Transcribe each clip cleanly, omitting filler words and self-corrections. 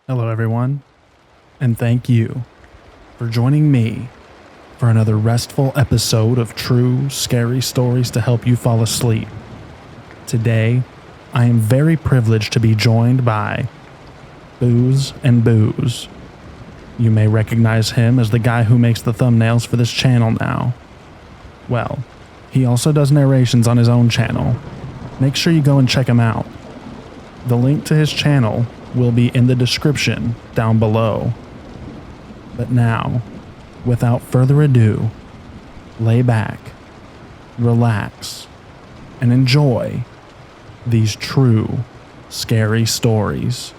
Hello, everyone, and thank you for joining me for another restful episode of true, scary stories to help you fall asleep. Today, I am very privileged to be joined by Booze and Booze. You may recognize him as the guy who makes the thumbnails for this channel now. Well, he also does narrations on his own channel. Make sure you go and check him out. The link to his channel will be in the description down below. But now, without further ado, lay back, relax, and enjoy these true, scary stories.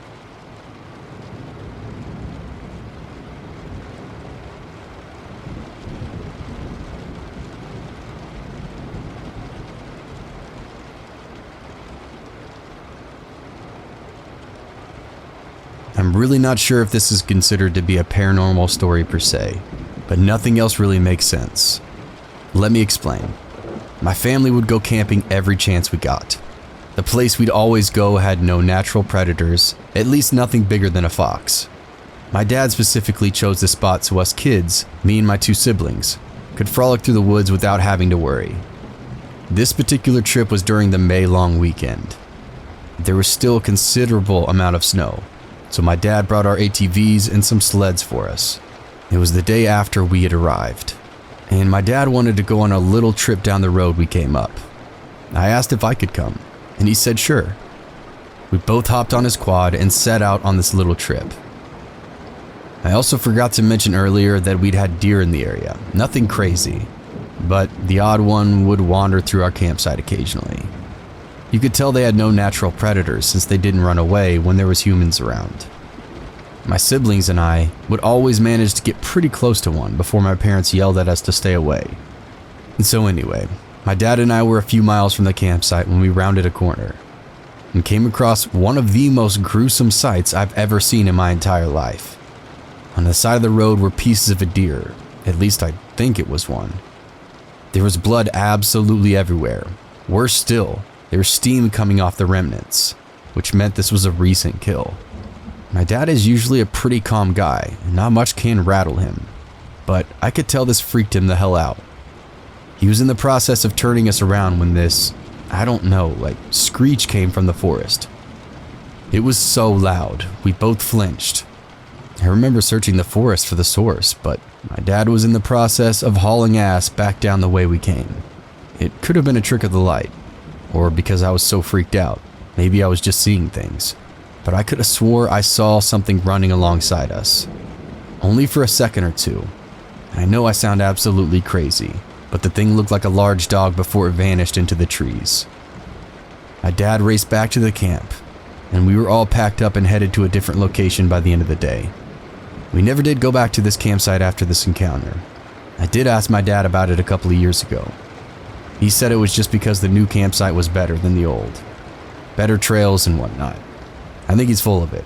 I'm really not sure if this is considered to be a paranormal story per se, but nothing else really makes sense. Let me explain. My family would go camping every chance we got. The place we'd always go had no natural predators, at least nothing bigger than a fox. My dad specifically chose this spot so us kids, me and my two siblings, could frolic through the woods without having to worry. This particular trip was during the May long weekend. There was still a considerable amount of snow, so my dad brought our ATVs and some sleds for us. It was the day after we had arrived, and my dad wanted to go on a little trip down the road we came up. I asked if I could come, and he said sure. We both hopped on his quad and set out on this little trip. I also forgot to mention earlier that we'd had deer in the area, nothing crazy, but the odd one would wander through our campsite occasionally. You could tell they had no natural predators since they didn't run away when there was humans around. My siblings and I would always manage to get pretty close to one before my parents yelled at us to stay away. And so anyway, my dad and I were a few miles from the campsite when we rounded a corner and came across one of the most gruesome sights I've ever seen in my entire life. On the side of the road were pieces of a deer, at least I think it was one. There was blood absolutely everywhere. Worse still, there was steam coming off the remnants, which meant this was a recent kill. My dad is usually a pretty calm guy, and not much can rattle him, but I could tell this freaked him the hell out. He was in the process of turning us around when this, screech came from the forest. It was so loud, we both flinched. I remember searching the forest for the source, but my dad was in the process of hauling ass back down the way we came. It could have been a trick of the light, or because I was so freaked out. Maybe I was just seeing things. But I could have swore I saw something running alongside us. Only for a second or two. I know I sound absolutely crazy, but the thing looked like a large dog before it vanished into the trees. My dad raced back to the camp, and we were all packed up and headed to a different location by the end of the day. We never did go back to this campsite after this encounter. I did ask my dad about it a couple of years ago. He said it was just because the new campsite was better than the old. Better trails and whatnot. I think he's full of it.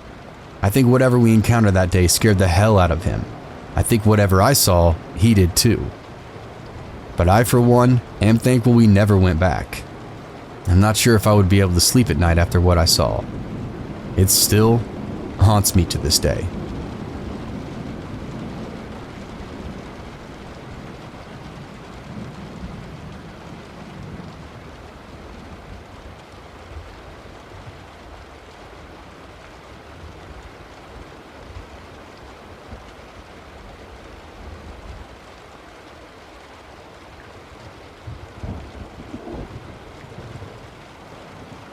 I think whatever we encountered that day scared the hell out of him. I think whatever I saw, he did too. But I, for one, am thankful we never went back. I'm not sure if I would be able to sleep at night after what I saw. It still haunts me to this day.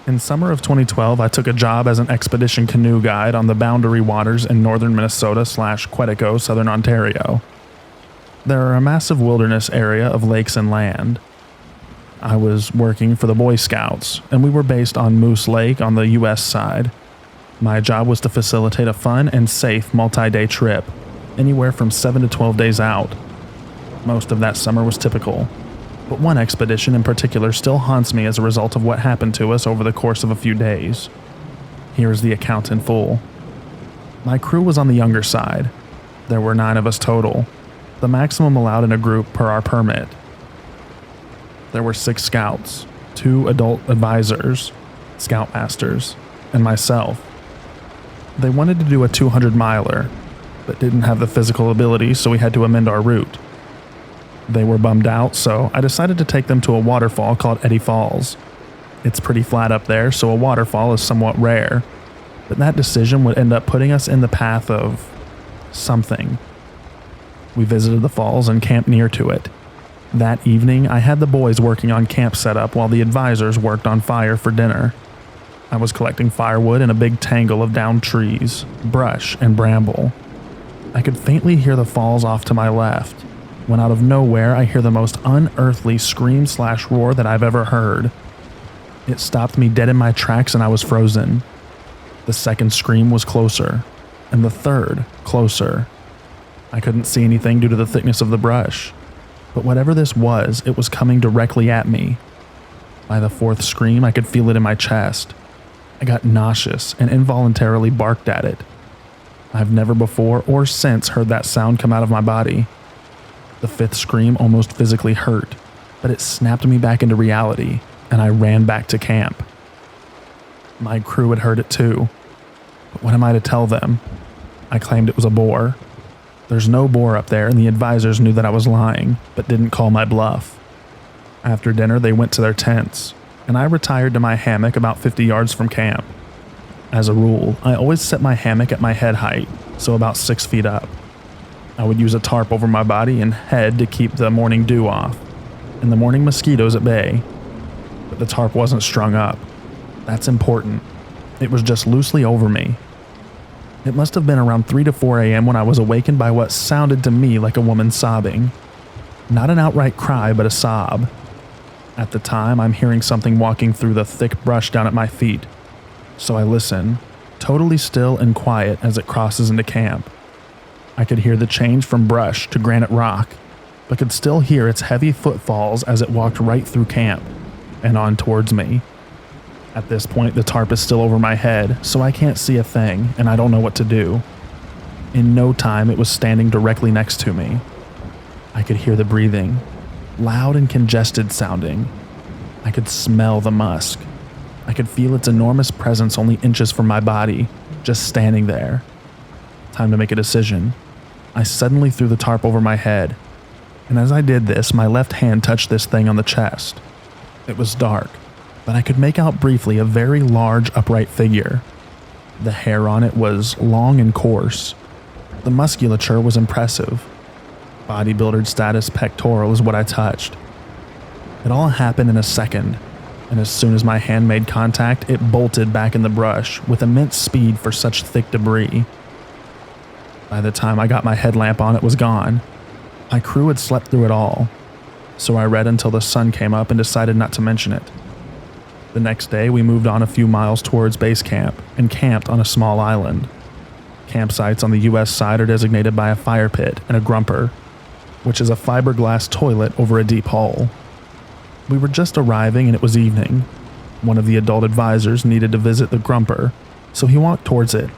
In summer of 2012, I took a job as an expedition canoe guide on the Boundary Waters in northern Minnesota/Quetico, southern Ontario. They're a massive wilderness area of lakes and land. I was working for the Boy Scouts, and we were based on Moose Lake on the U.S. side. My job was to facilitate a fun and safe multi-day trip, anywhere from 7 to 12 days out. Most of that summer was typical, but one expedition in particular still haunts me as a result of what happened to us over the course of a few days. Here is the account in full. My crew was on the younger side. There were 9 of us total, the maximum allowed in a group per our permit. There were 6 scouts, 2 adult advisors, scoutmasters, and myself. They wanted to do a 200-miler, but didn't have the physical ability, so we had to amend our route. They were bummed out, so I decided to take them to a waterfall called Eddy Falls. It's pretty flat up there, so a waterfall is somewhat rare, but that decision would end up putting us in the path of something. We visited the falls and camped near to it. That evening, I had the boys working on camp setup while the advisors worked on fire for dinner. I was collecting firewood in a big tangle of downed trees, brush, and bramble. I could faintly hear the falls off to my left, when out of nowhere I hear the most unearthly scream/roar that I've ever heard. It stopped me dead in my tracks and I was frozen. The second scream was closer, and the third closer. I couldn't see anything due to the thickness of the brush, but whatever this was, it was coming directly at me. By the fourth scream, I could feel it in my chest. I got nauseous and involuntarily barked at it. I've never before or since heard that sound come out of my body. The fifth scream almost physically hurt, but it snapped me back into reality, and I ran back to camp. My crew had heard it too, but what am I to tell them? I claimed it was a boar. There's no boar up there, and the advisors knew that I was lying, but didn't call my bluff. After dinner, they went to their tents, and I retired to my hammock about 50 yards from camp. As a rule, I always set my hammock at my head height, so about 6 feet up. I would use a tarp over my body and head to keep the morning dew off, and the morning mosquitoes at bay. But the tarp wasn't strung up. That's important. It was just loosely over me. It must have been around 3 to 4 a.m. when I was awakened by what sounded to me like a woman sobbing. Not an outright cry, but a sob. At the time, I'm hearing something walking through the thick brush down at my feet. So I listen, totally still and quiet as it crosses into camp. I could hear the change from brush to granite rock, but could still hear its heavy footfalls as it walked right through camp and on towards me. At this point, the tarp is still over my head, so I can't see a thing, and I don't know what to do. In no time, it was standing directly next to me. I could hear the breathing, loud and congested sounding. I could smell the musk. I could feel its enormous presence only inches from my body, just standing there. Time to make a decision. I suddenly threw the tarp over my head, and as I did this, my left hand touched this thing on the chest. It was dark, but I could make out briefly a very large upright figure. The hair on it was long and coarse. The musculature was impressive. Bodybuilder status pectoral is what I touched. It all happened in a second, and as soon as my hand made contact, it bolted back in the brush with immense speed for such thick debris. By the time I got my headlamp on, it was gone. My crew had slept through it all, so I read until the sun came up and decided not to mention it. The next day, we moved on a few miles towards base camp and camped on a small island. Campsites on the U.S. side are designated by a fire pit and a grumper, which is a fiberglass toilet over a deep hole. We were just arriving and it was evening. One of the adult advisors needed to visit the grumper, so he walked towards it.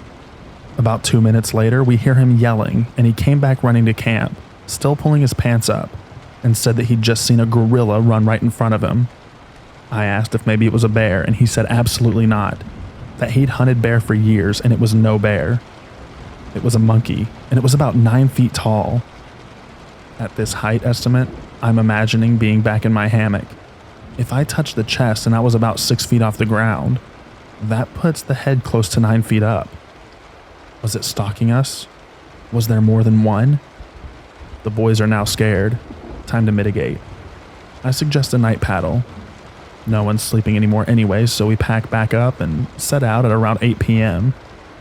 About 2 minutes later, we hear him yelling, and he came back running to camp, still pulling his pants up, and said that he'd just seen a gorilla run right in front of him. I asked if maybe it was a bear, and he said absolutely not, that he'd hunted bear for years and it was no bear. It was a monkey, and it was about 9 feet tall. At this height estimate, I'm imagining being back in my hammock. If I touched the chest and I was about 6 feet off the ground, that puts the head close to 9 feet up. Was it stalking us? Was there more than one? The boys are now scared. Time to mitigate. I suggest a night paddle. No one's sleeping anymore anyway, so we pack back up and set out at around 8 p.m.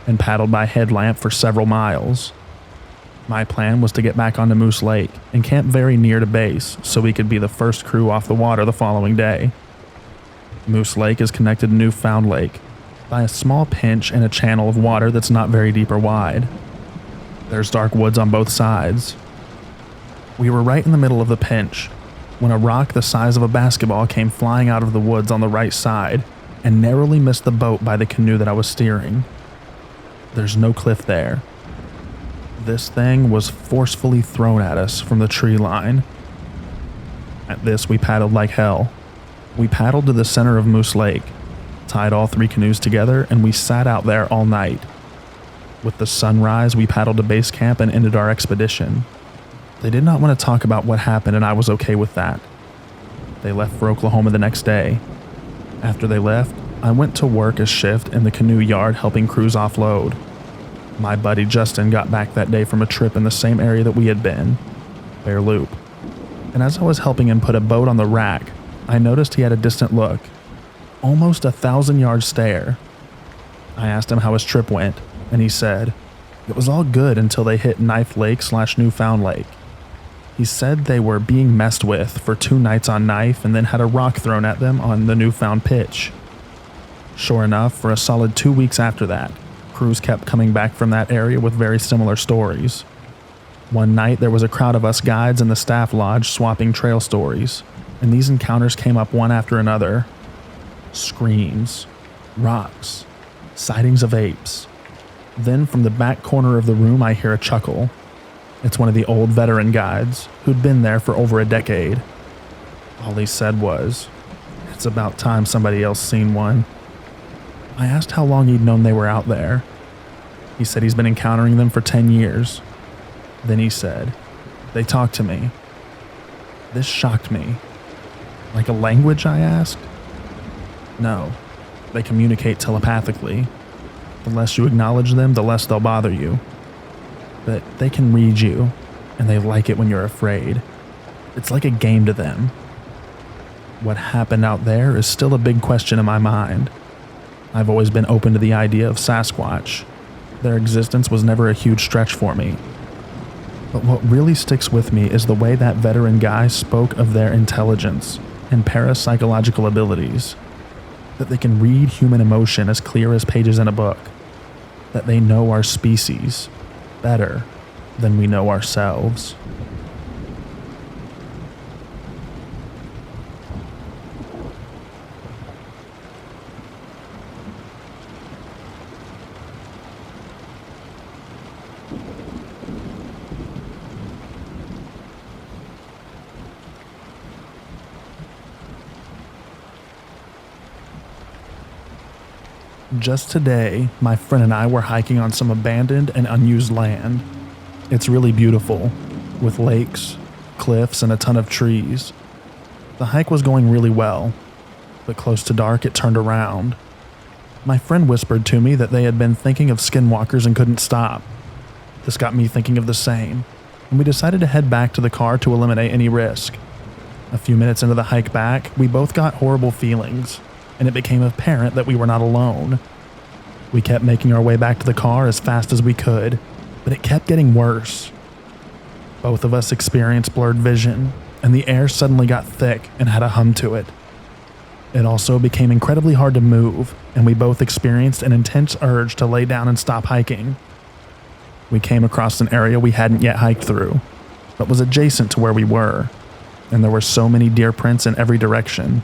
and paddled by headlamp for several miles. My plan was to get back onto Moose Lake and camp very near to base so we could be the first crew off the water the following day. Moose Lake is connected to Newfound Lake by a small pinch and a channel of water that's not very deep or wide. There's dark woods on both sides. We were right in the middle of the pinch when a rock the size of a basketball came flying out of the woods on the right side and narrowly missed the boat by the canoe that I was steering. There's no cliff there. This thing was forcefully thrown at us from the tree line. At this, we paddled like hell. We paddled to the center of Moose Lake, tied all 3 canoes together, and we sat out there all night. With the sunrise, we paddled to base camp and ended our expedition. They did not want to talk about what happened, and I was okay with that. They left for Oklahoma the next day. After they left, I went to work a shift in the canoe yard helping crews offload. My buddy Justin got back that day from a trip in the same area that we had been, Bear Loop. And as I was helping him put a boat on the rack, I noticed he had a distant look, almost 1,000-yard stare. I asked him how his trip went, and he said, it was all good until they hit Knife Lake/Newfound Lake. He said they were being messed with for 2 nights on Knife and then had a rock thrown at them on the Newfound Pitch. Sure enough, for a solid 2 weeks after that, crews kept coming back from that area with very similar stories. One night there was a crowd of us guides in the staff lodge swapping trail stories, and these encounters came up one after another. Screams, rocks, sightings of apes. Then from the back corner of the room I hear a chuckle. It's one of the old veteran guides who'd been there for over a decade. All he said was, "It's about time somebody else seen one." I asked how long he'd known they were out there. He said he's been encountering them for 10 years. Then he said, "They talk to me." This shocked me. Like a language, I asked? No, they communicate telepathically. The less you acknowledge them, the less they'll bother you. But they can read you, and they like it when you're afraid. It's like a game to them. What happened out there is still a big question in my mind. I've always been open to the idea of Sasquatch. Their existence was never a huge stretch for me. But what really sticks with me is the way that veteran guy spoke of their intelligence and parapsychological abilities. That they can read human emotion as clear as pages in a book. That they know our species better than we know ourselves. Just today, my friend and I were hiking on some abandoned and unused land. It's really beautiful, with lakes, cliffs, and a ton of trees. The hike was going really well, but close to dark it turned around. My friend whispered to me that they had been thinking of skinwalkers and couldn't stop. This got me thinking of the same, and we decided to head back to the car to eliminate any risk. A few minutes into the hike back, we both got horrible feelings, and it became apparent that we were not alone. We kept making our way back to the car as fast as we could, but it kept getting worse. Both of us experienced blurred vision, and the air suddenly got thick and had a hum to it. It also became incredibly hard to move, and we both experienced an intense urge to lay down and stop hiking. We came across an area we hadn't yet hiked through, but was adjacent to where we were, and there were so many deer prints in every direction,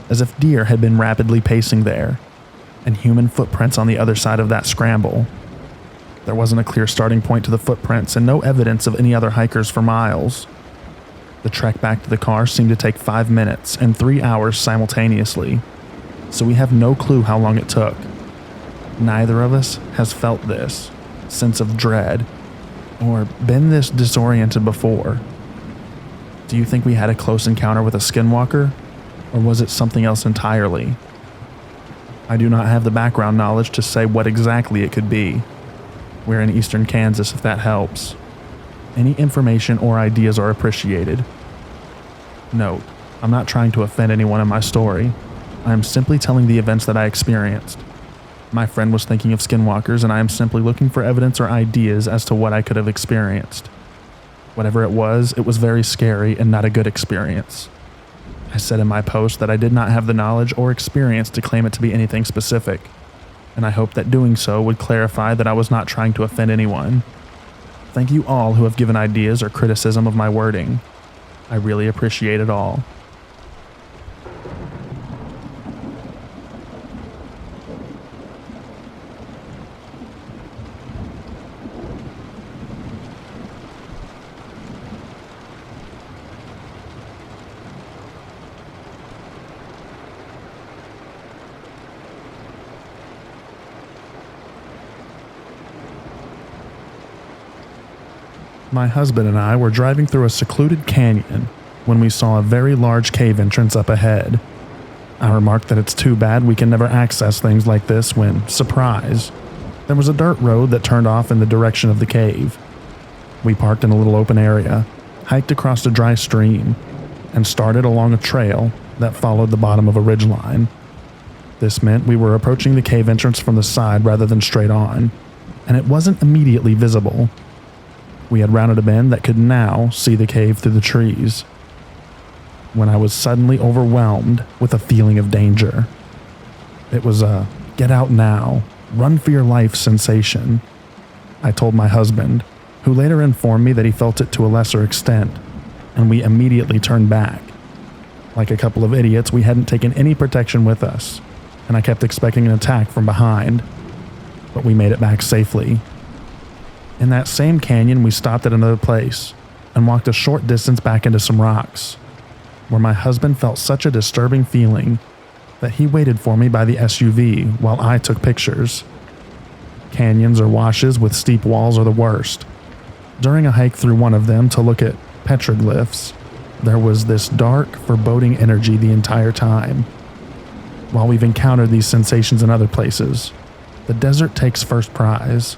as if deer had been rapidly pacing there, and human footprints on the other side of that scramble. There wasn't a clear starting point to the footprints and no evidence of any other hikers for miles. The trek back to the car seemed to take 5 minutes and 3 hours simultaneously, so we have no clue how long it took. Neither of us has felt this sense of dread or been this disoriented before. Do you think we had a close encounter with a skinwalker, or was it something else entirely? I do not have the background knowledge to say what exactly it could be. We're in eastern Kansas, if that helps. Any information or ideas are appreciated. Note, I'm not trying to offend anyone in my story. I am simply telling the events that I experienced. My friend was thinking of skinwalkers, and I am simply looking for evidence or ideas as to what I could have experienced. Whatever it was very scary and not a good experience. I said in my post that I did not have the knowledge or experience to claim it to be anything specific, and I hope that doing so would clarify that I was not trying to offend anyone. Thank you all who have given ideas or criticism of my wording. I really appreciate it all. My husband and I were driving through a secluded canyon when we saw a very large cave entrance up ahead. I remarked that it's too bad we can never access things like this when, surprise, there was a dirt road that turned off in the direction of the cave. We parked in a little open area, hiked across a dry stream, and started along a trail that followed the bottom of a ridgeline. This meant we were approaching the cave entrance from the side rather than straight on, and it wasn't immediately visible. We had rounded a bend that could now see the cave through the trees, when I was suddenly overwhelmed with a feeling of danger. It was a get out now, run for your life sensation. I told my husband, who later informed me that he felt it to a lesser extent, and we immediately turned back. Like a couple of idiots, we hadn't taken any protection with us, and I kept expecting an attack from behind, but we made it back safely. In that same canyon, we stopped at another place and walked a short distance back into some rocks, where my husband felt such a disturbing feeling that he waited for me by the SUV while I took pictures. Canyons or washes with steep walls are the worst. During a hike through one of them to look at petroglyphs, there was this dark, foreboding energy the entire time. While we've encountered these sensations in other places, the desert takes first prize.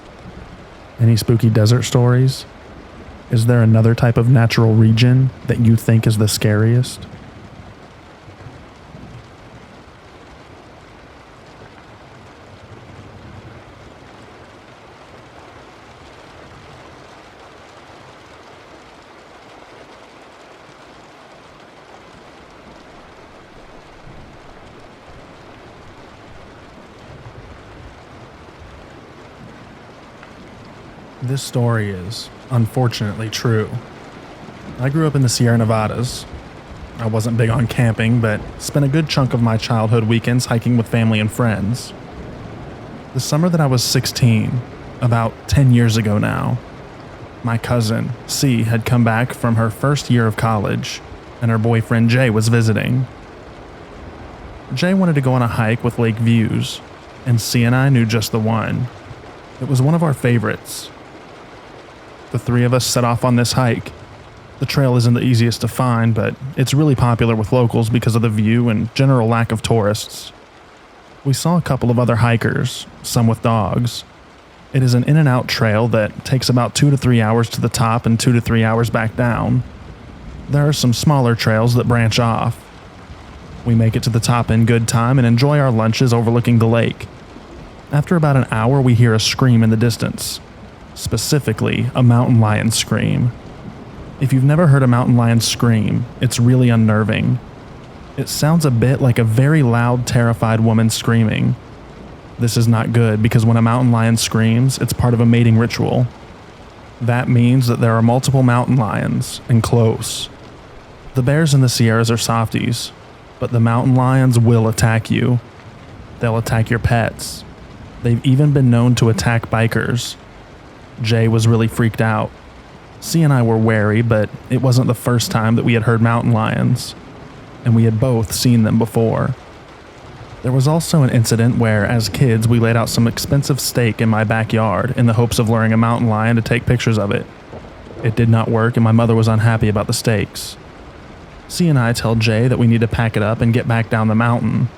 Any spooky desert stories? Is there another type of natural region that you think is the scariest? This story is, unfortunately, true. I grew up in the Sierra Nevadas. I wasn't big on camping, but spent a good chunk of my childhood weekends hiking with family and friends. The summer that I was 16, about 10 years ago now, my cousin, C, had come back from her first year of college, and her boyfriend, Jay, was visiting. Jay wanted to go on a hike with lake views, and C and I knew just the one. It was one of our favorites. The three of us set off on this hike. The trail isn't the easiest to find, but it's really popular with locals because of the view and general lack of tourists. We saw a couple of other hikers, some with dogs. It is an in and out trail that takes about 2 to 3 hours to the top and 2 to 3 hours back down. There are some smaller trails that branch off. We make it to the top in good time and enjoy our lunches overlooking the lake. After about an hour, we hear a scream in the distance. Specifically, a mountain lion scream. If you've never heard a mountain lion scream, it's really unnerving. It sounds a bit like a very loud, terrified woman screaming. This is not good because when a mountain lion screams, it's part of a mating ritual. That means that there are multiple mountain lions, and close. The bears in the Sierras are softies, but the mountain lions will attack you. They'll attack your pets. They've even been known to attack bikers. Jay was really freaked out. C and I were wary, but it wasn't the first time that we had heard mountain lions, and we had both seen them before. There was also an incident where, as kids, we laid out some expensive steak in my backyard in the hopes of luring a mountain lion to take pictures of it. It did not work, and my mother was unhappy about the steaks. C and I tell Jay that we need to pack it up and get back down the mountain.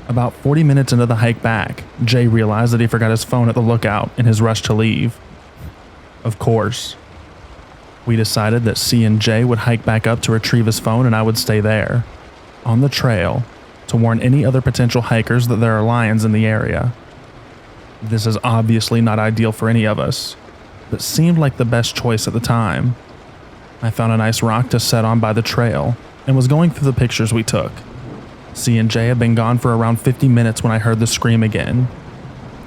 About 40 minutes into the hike back, Jay realized that he forgot his phone at the lookout in his rush to leave. Of course. We decided that C and J would hike back up to retrieve his phone and I would stay there, on the trail, to warn any other potential hikers that there are lions in the area. This is obviously not ideal for any of us, but seemed like the best choice at the time. I found a nice rock to set on by the trail and was going through the pictures we took. C and J had been gone for around 50 minutes when I heard the scream again,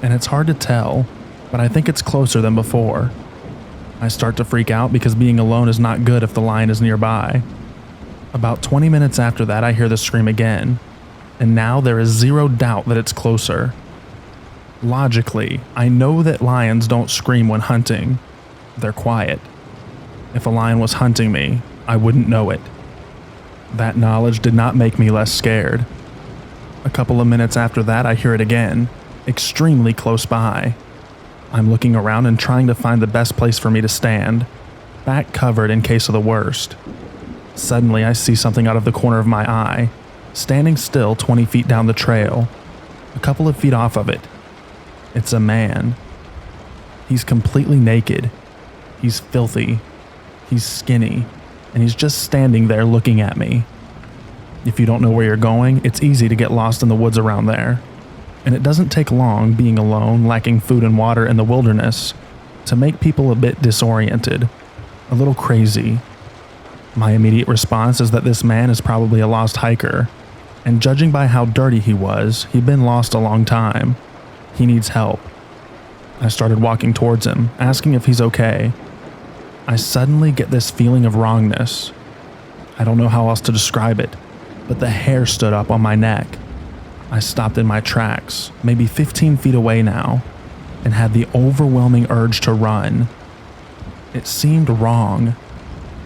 and it's hard to tell, but I think it's closer than before. I start to freak out because being alone is not good if the lion is nearby. About 20 minutes after that, I hear the scream again, and now there is zero doubt that it's closer. Logically, I know that lions don't scream when hunting. They're quiet. If a lion was hunting me, I wouldn't know it. That knowledge did not make me less scared. A couple of minutes after that, I hear it again, extremely close by. I'm looking around and trying to find the best place for me to stand, back covered in case of the worst. Suddenly, I see something out of the corner of my eye, standing still 20 feet down the trail, a couple of feet off of it. It's a man. He's completely naked. He's filthy. He's skinny. And he's just standing there looking at me. If you don't know where you're going, it's easy to get lost in the woods around there. And it doesn't take long, being alone, lacking food and water in the wilderness, to make people a bit disoriented, a little crazy. My immediate response is that this man is probably a lost hiker, and judging by how dirty he was, he'd been lost a long time. He needs help. I started walking towards him, asking if he's okay. I suddenly get this feeling of wrongness. I don't know how else to describe it, but the hair stood up on my neck. I stopped in my tracks, maybe 15 feet away now, and had the overwhelming urge to run. It seemed wrong.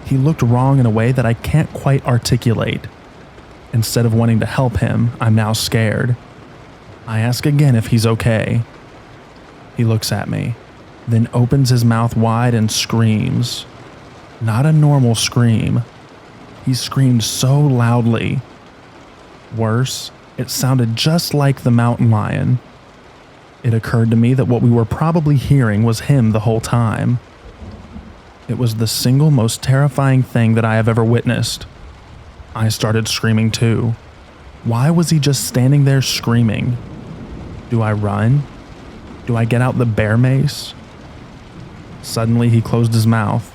He looked wrong in a way that I can't quite articulate. Instead of wanting to help him, I'm now scared. I ask again if he's okay. He looks at me, then opens his mouth wide and screams. Not a normal scream. He screamed so loudly. Worse, it sounded just like the mountain lion. It occurred to me that what we were probably hearing was him the whole time. It was the single most terrifying thing that I have ever witnessed. I started screaming too. Why was he just standing there screaming? Do I run? Do I get out the bear mace? Suddenly he closed his mouth,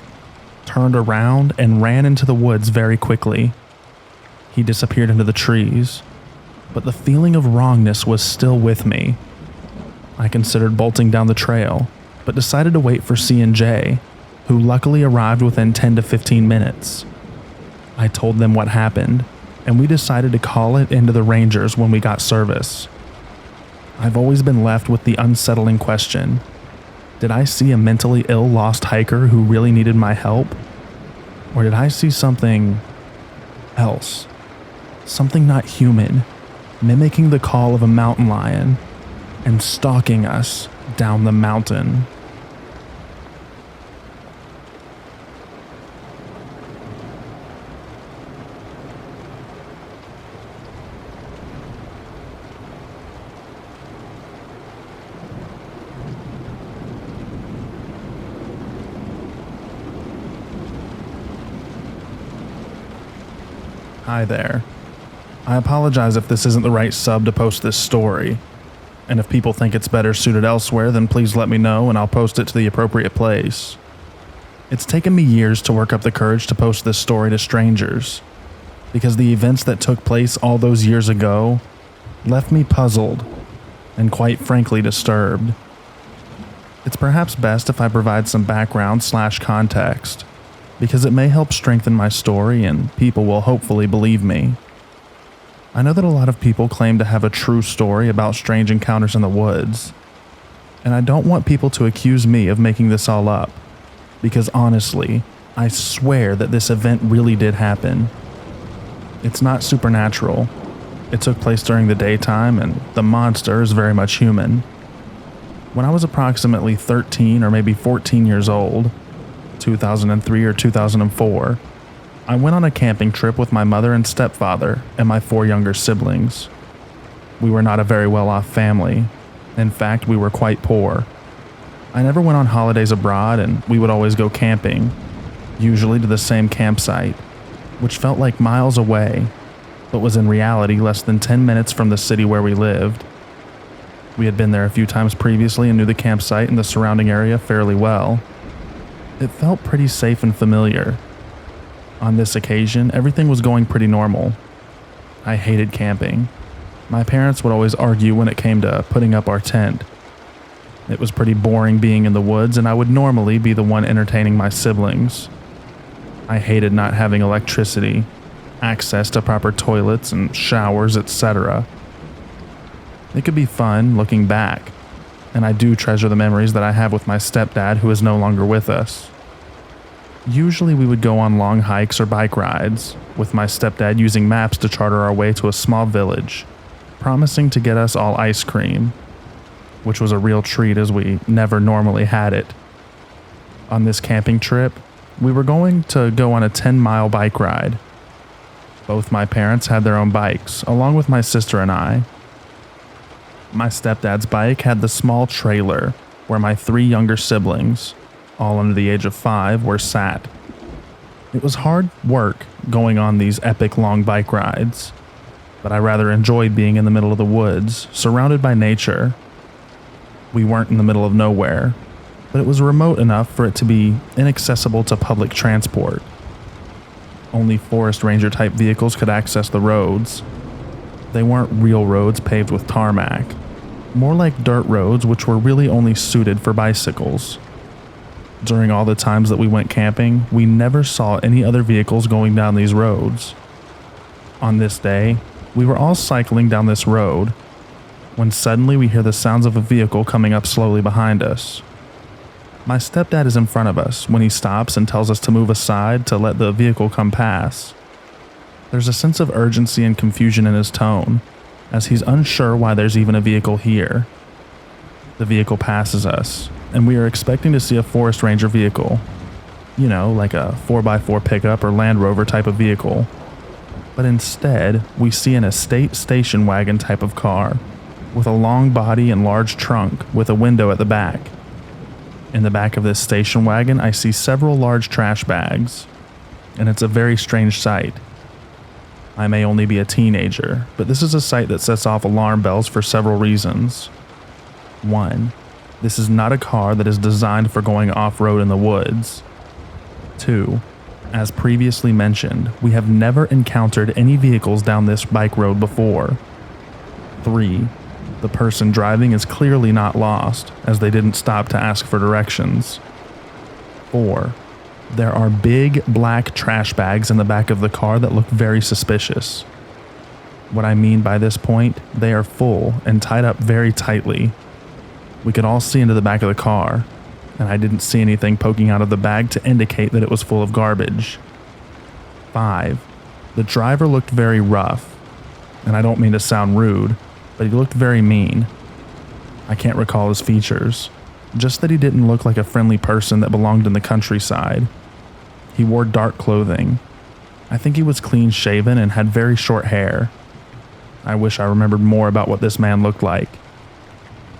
turned around, and ran into the woods very quickly. He disappeared into the trees, but the feeling of wrongness was still with me. I considered bolting down the trail, but decided to wait for C&J, who luckily arrived within 10 to 15 minutes. I told them what happened, and we decided to call it into the rangers when we got service. I've always been left with the unsettling question: did I see a mentally ill lost hiker who really needed my help? Or did I see something else? Something not human, mimicking the call of a mountain lion and stalking us down the mountain. Hi there. I apologize if this isn't the right sub to post this story, and if people think it's better suited elsewhere, then please let me know and I'll post it to the appropriate place. It's taken me years to work up the courage to post this story to strangers, because the events that took place all those years ago left me puzzled and quite frankly disturbed. It's perhaps best if I provide some background/context, because it may help strengthen my story and people will hopefully believe me. I know that a lot of people claim to have a true story about strange encounters in the woods, and I don't want people to accuse me of making this all up, because honestly, I swear that this event really did happen. It's not supernatural. It took place during the daytime, and the monster is very much human. When I was approximately 13 or maybe 14 years old, 2003 or 2004, I went on a camping trip with my mother and stepfather and my 4 younger siblings. We were not a very well-off family. In fact, we were quite poor. I never went on holidays abroad, and we would always go camping, usually to the same campsite, which felt like miles away, but was in reality less than 10 minutes from the city where we lived. We had been there a few times previously and knew the campsite and the surrounding area fairly well. It felt pretty safe and familiar. On this occasion, everything was going pretty normal. I hated camping. My parents would always argue when it came to putting up our tent. It was pretty boring being in the woods, and I would normally be the one entertaining my siblings. I hated not having electricity, access to proper toilets and showers, etc. It could be fun looking back, and I do treasure the memories that I have with my stepdad, who is no longer with us. Usually we would go on long hikes or bike rides, with my stepdad using maps to charter our way to a small village, promising to get us all ice cream, which was a real treat as we never normally had it. On this camping trip, We were going to go on a 10-mile bike ride. Both my parents had their own bikes, along with my sister and I. My stepdad's bike had the small trailer where my 3 younger siblings, all under the age of 5, were sat. It was hard work going on these epic long bike rides, but I rather enjoyed being in the middle of the woods, surrounded by nature. We weren't in the middle of nowhere, but it was remote enough for it to be inaccessible to public transport. Only forest ranger type vehicles could access the roads. They weren't real roads paved with tarmac, more like dirt roads which were really only suited for bicycles. During all the times that we went camping, we never saw any other vehicles going down these roads. On this day, we were all cycling down this road when suddenly we hear the sounds of a vehicle coming up slowly behind us. My stepdad is in front of us when he stops and tells us to move aside to let the vehicle come past. There's a sense of urgency and confusion in his tone, as he's unsure why there's even a vehicle here. The vehicle passes us, and we are expecting to see a forest ranger vehicle. You know, like a 4x4 pickup or Land Rover type of vehicle. But instead, we see an estate station wagon type of car, with a long body and large trunk with a window at the back. In the back of this station wagon, I see several large trash bags, and it's a very strange sight. I may only be a teenager, but this is a sight that sets off alarm bells for several reasons. 1. This is not a car that is designed for going off-road in the woods. 2. As previously mentioned, we have never encountered any vehicles down this bike road before. 3. The person driving is clearly not lost, as they didn't stop to ask for directions. 4. There are big black trash bags in the back of the car that look very suspicious. What I mean by this point, they are full and tied up very tightly. We could all see into the back of the car, and I didn't see anything poking out of the bag to indicate that it was full of garbage. 5. The driver looked very rough, and I don't mean to sound rude, but he looked very mean. I can't recall his features, just that he didn't look like a friendly person that belonged in the countryside. He wore dark clothing. I think he was clean shaven and had very short hair. I wish I remembered more about what this man looked like.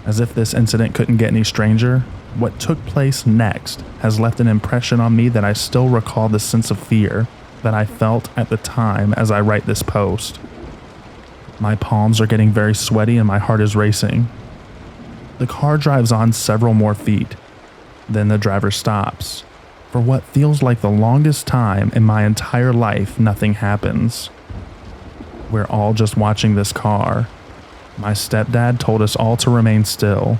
As if this incident couldn't get any stranger, what took place next has left an impression on me that I still recall the sense of fear that I felt at the time as I write this post. My palms are getting very sweaty and my heart is racing. The car drives on several more feet. Then the driver stops. For what feels like the longest time in my entire life, nothing happens. We're all just watching this car. My stepdad told us all to remain still.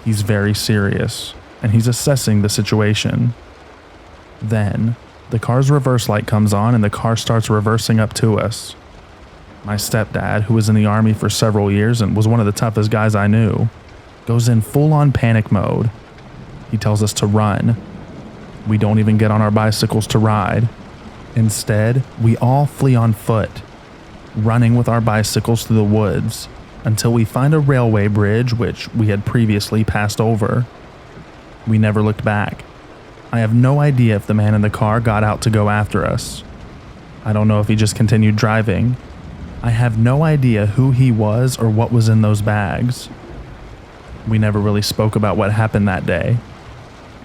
He's very serious, and he's assessing the situation. Then, the car's reverse light comes on and the car starts reversing up to us. My stepdad, who was in the army for several years and was one of the toughest guys I knew, goes in full-on panic mode. He tells us to run. We don't even get on our bicycles to ride. Instead, we all flee on foot, running with our bicycles through the woods until we find a railway bridge which we had previously passed over. We never looked back. I have no idea if the man in the car got out to go after us. I don't know if he just continued driving. I have no idea who he was or what was in those bags. We never really spoke about what happened that day.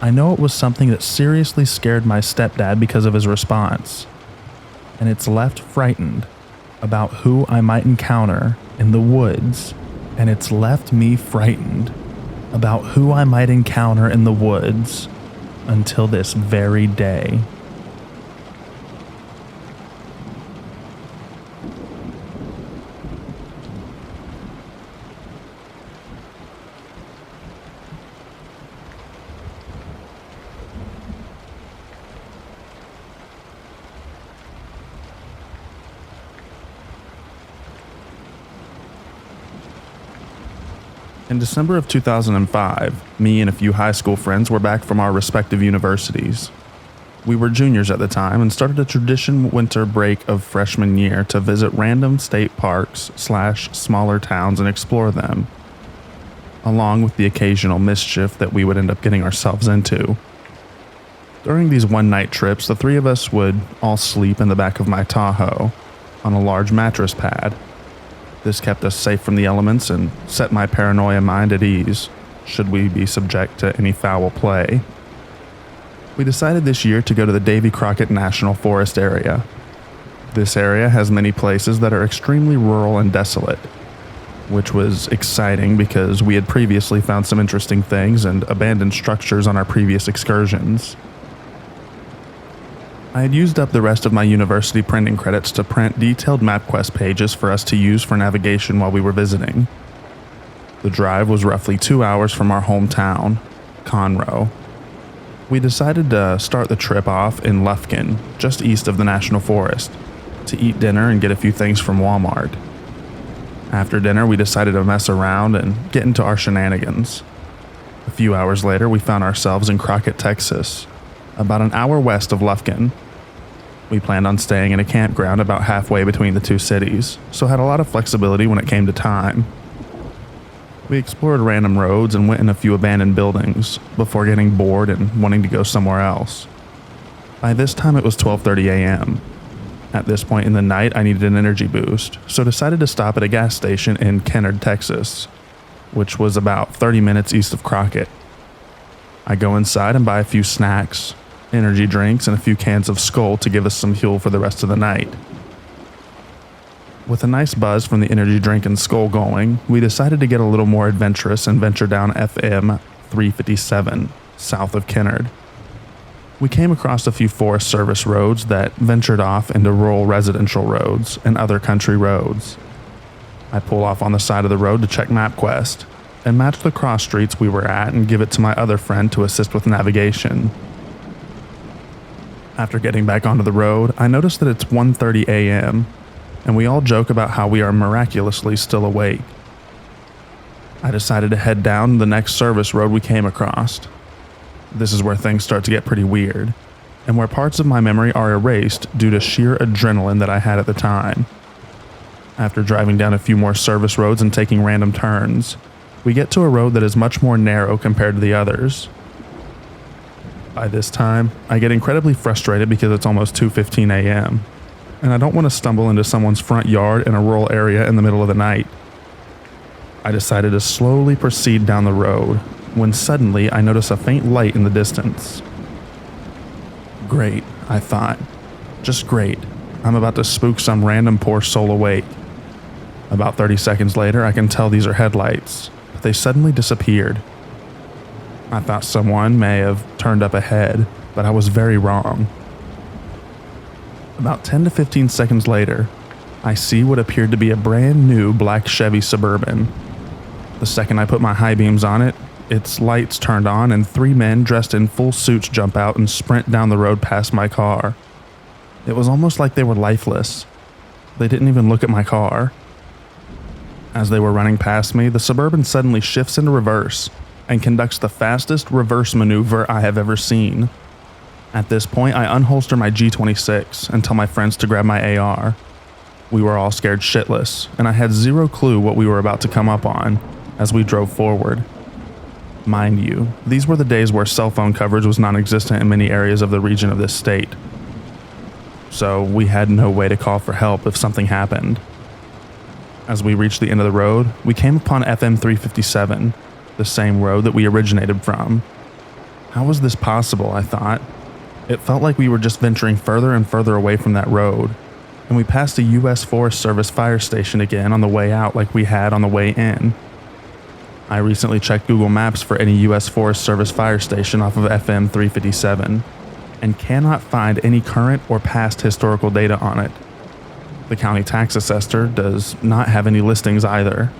I know it was something that seriously scared my stepdad because of his response, and it's left frightened about who I might encounter in the woods, and it's left me frightened about who I might encounter in the woods until this very day. In December of 2005, me and a few high school friends were back from our respective universities. We were juniors at the time and started a tradition winter break of freshman year to visit random state parks / smaller towns and explore them, along with the occasional mischief that we would end up getting ourselves into. During these one-night trips, the three of us would all sleep in the back of my Tahoe on a large mattress pad. This kept us safe from the elements and set my paranoia mind at ease, should we be subject to any foul play. We decided this year to go to the Davy Crockett National Forest area. This area has many places that are extremely rural and desolate, which was exciting because we had previously found some interesting things and abandoned structures on our previous excursions. I had used up the rest of my university printing credits to print detailed MapQuest pages for us to use for navigation while we were visiting. The drive was roughly 2 hours from our hometown, Conroe. We decided to start the trip off in Lufkin, just east of the National Forest, to eat dinner and get a few things from Walmart. After dinner, we decided to mess around and get into our shenanigans. A few hours later, we found ourselves in Crockett, Texas, about an hour west of Lufkin. We planned on staying in a campground about halfway between the two cities, so had a lot of flexibility when it came to time. We explored random roads and went in a few abandoned buildings before getting bored and wanting to go somewhere else. By this time it was 12:30 a.m. At this point in the night I needed an energy boost, so decided to stop at a gas station in Kennard, Texas, which was about 30 minutes east of Crockett. I go inside and buy a few snacks, energy drinks, and a few cans of Skull to give us some fuel for the rest of the night. With a nice buzz from the energy drink and Skull going, we decided to get a little more adventurous and venture down FM 357, south of Kennard. We came across a few Forest Service roads that ventured off into rural residential roads and other country roads. I pull off on the side of the road to check MapQuest, and match the cross streets we were at and give it to my other friend to assist with navigation. After getting back onto the road, I noticed that it's 1:30 a.m., and we all joke about how we are miraculously still awake. I decided to head down the next service road we came across. This is where things start to get pretty weird, and where parts of my memory are erased due to sheer adrenaline that I had at the time. After driving down a few more service roads and taking random turns, we get to a road that is much more narrow compared to the others. By this time, I get incredibly frustrated because it's almost 2:15 a.m., and I don't want to stumble into someone's front yard in a rural area in the middle of the night. I decided to slowly proceed down the road, when suddenly I notice a faint light in the distance. Great, I thought. Just great. I'm about to spook some random poor soul awake. About 30 seconds later, I can tell these are headlights, but they suddenly disappeared. I thought someone may have turned up ahead, but I was very wrong. About 10 to 15 seconds later, I see what appeared to be a brand new black Chevy Suburban. The second I put my high beams on it, its lights turned on and 3 men dressed in full suits jump out and sprint down the road past my car. It was almost like they were lifeless. They didn't even look at my car. As they were running past me, the Suburban suddenly shifts into reverse and conducts the fastest reverse maneuver I have ever seen. At this point, I unholster my G26 and tell my friends to grab my AR. We were all scared shitless, and I had zero clue what we were about to come up on as we drove forward. Mind you, these were the days where cell phone coverage was non-existent in many areas of the region of this state. So we had no way to call for help if something happened. As we reached the end of the road, we came upon FM 357, the same road that we originated from. How was this possible, I thought? It felt like we were just venturing further and further away from that road, and we passed a U.S. Forest Service fire station again on the way out like we had on the way in. I recently checked Google Maps for any U.S. Forest Service fire station off of FM 357, and cannot find any current or past historical data on it. The county tax assessor does not have any listings either.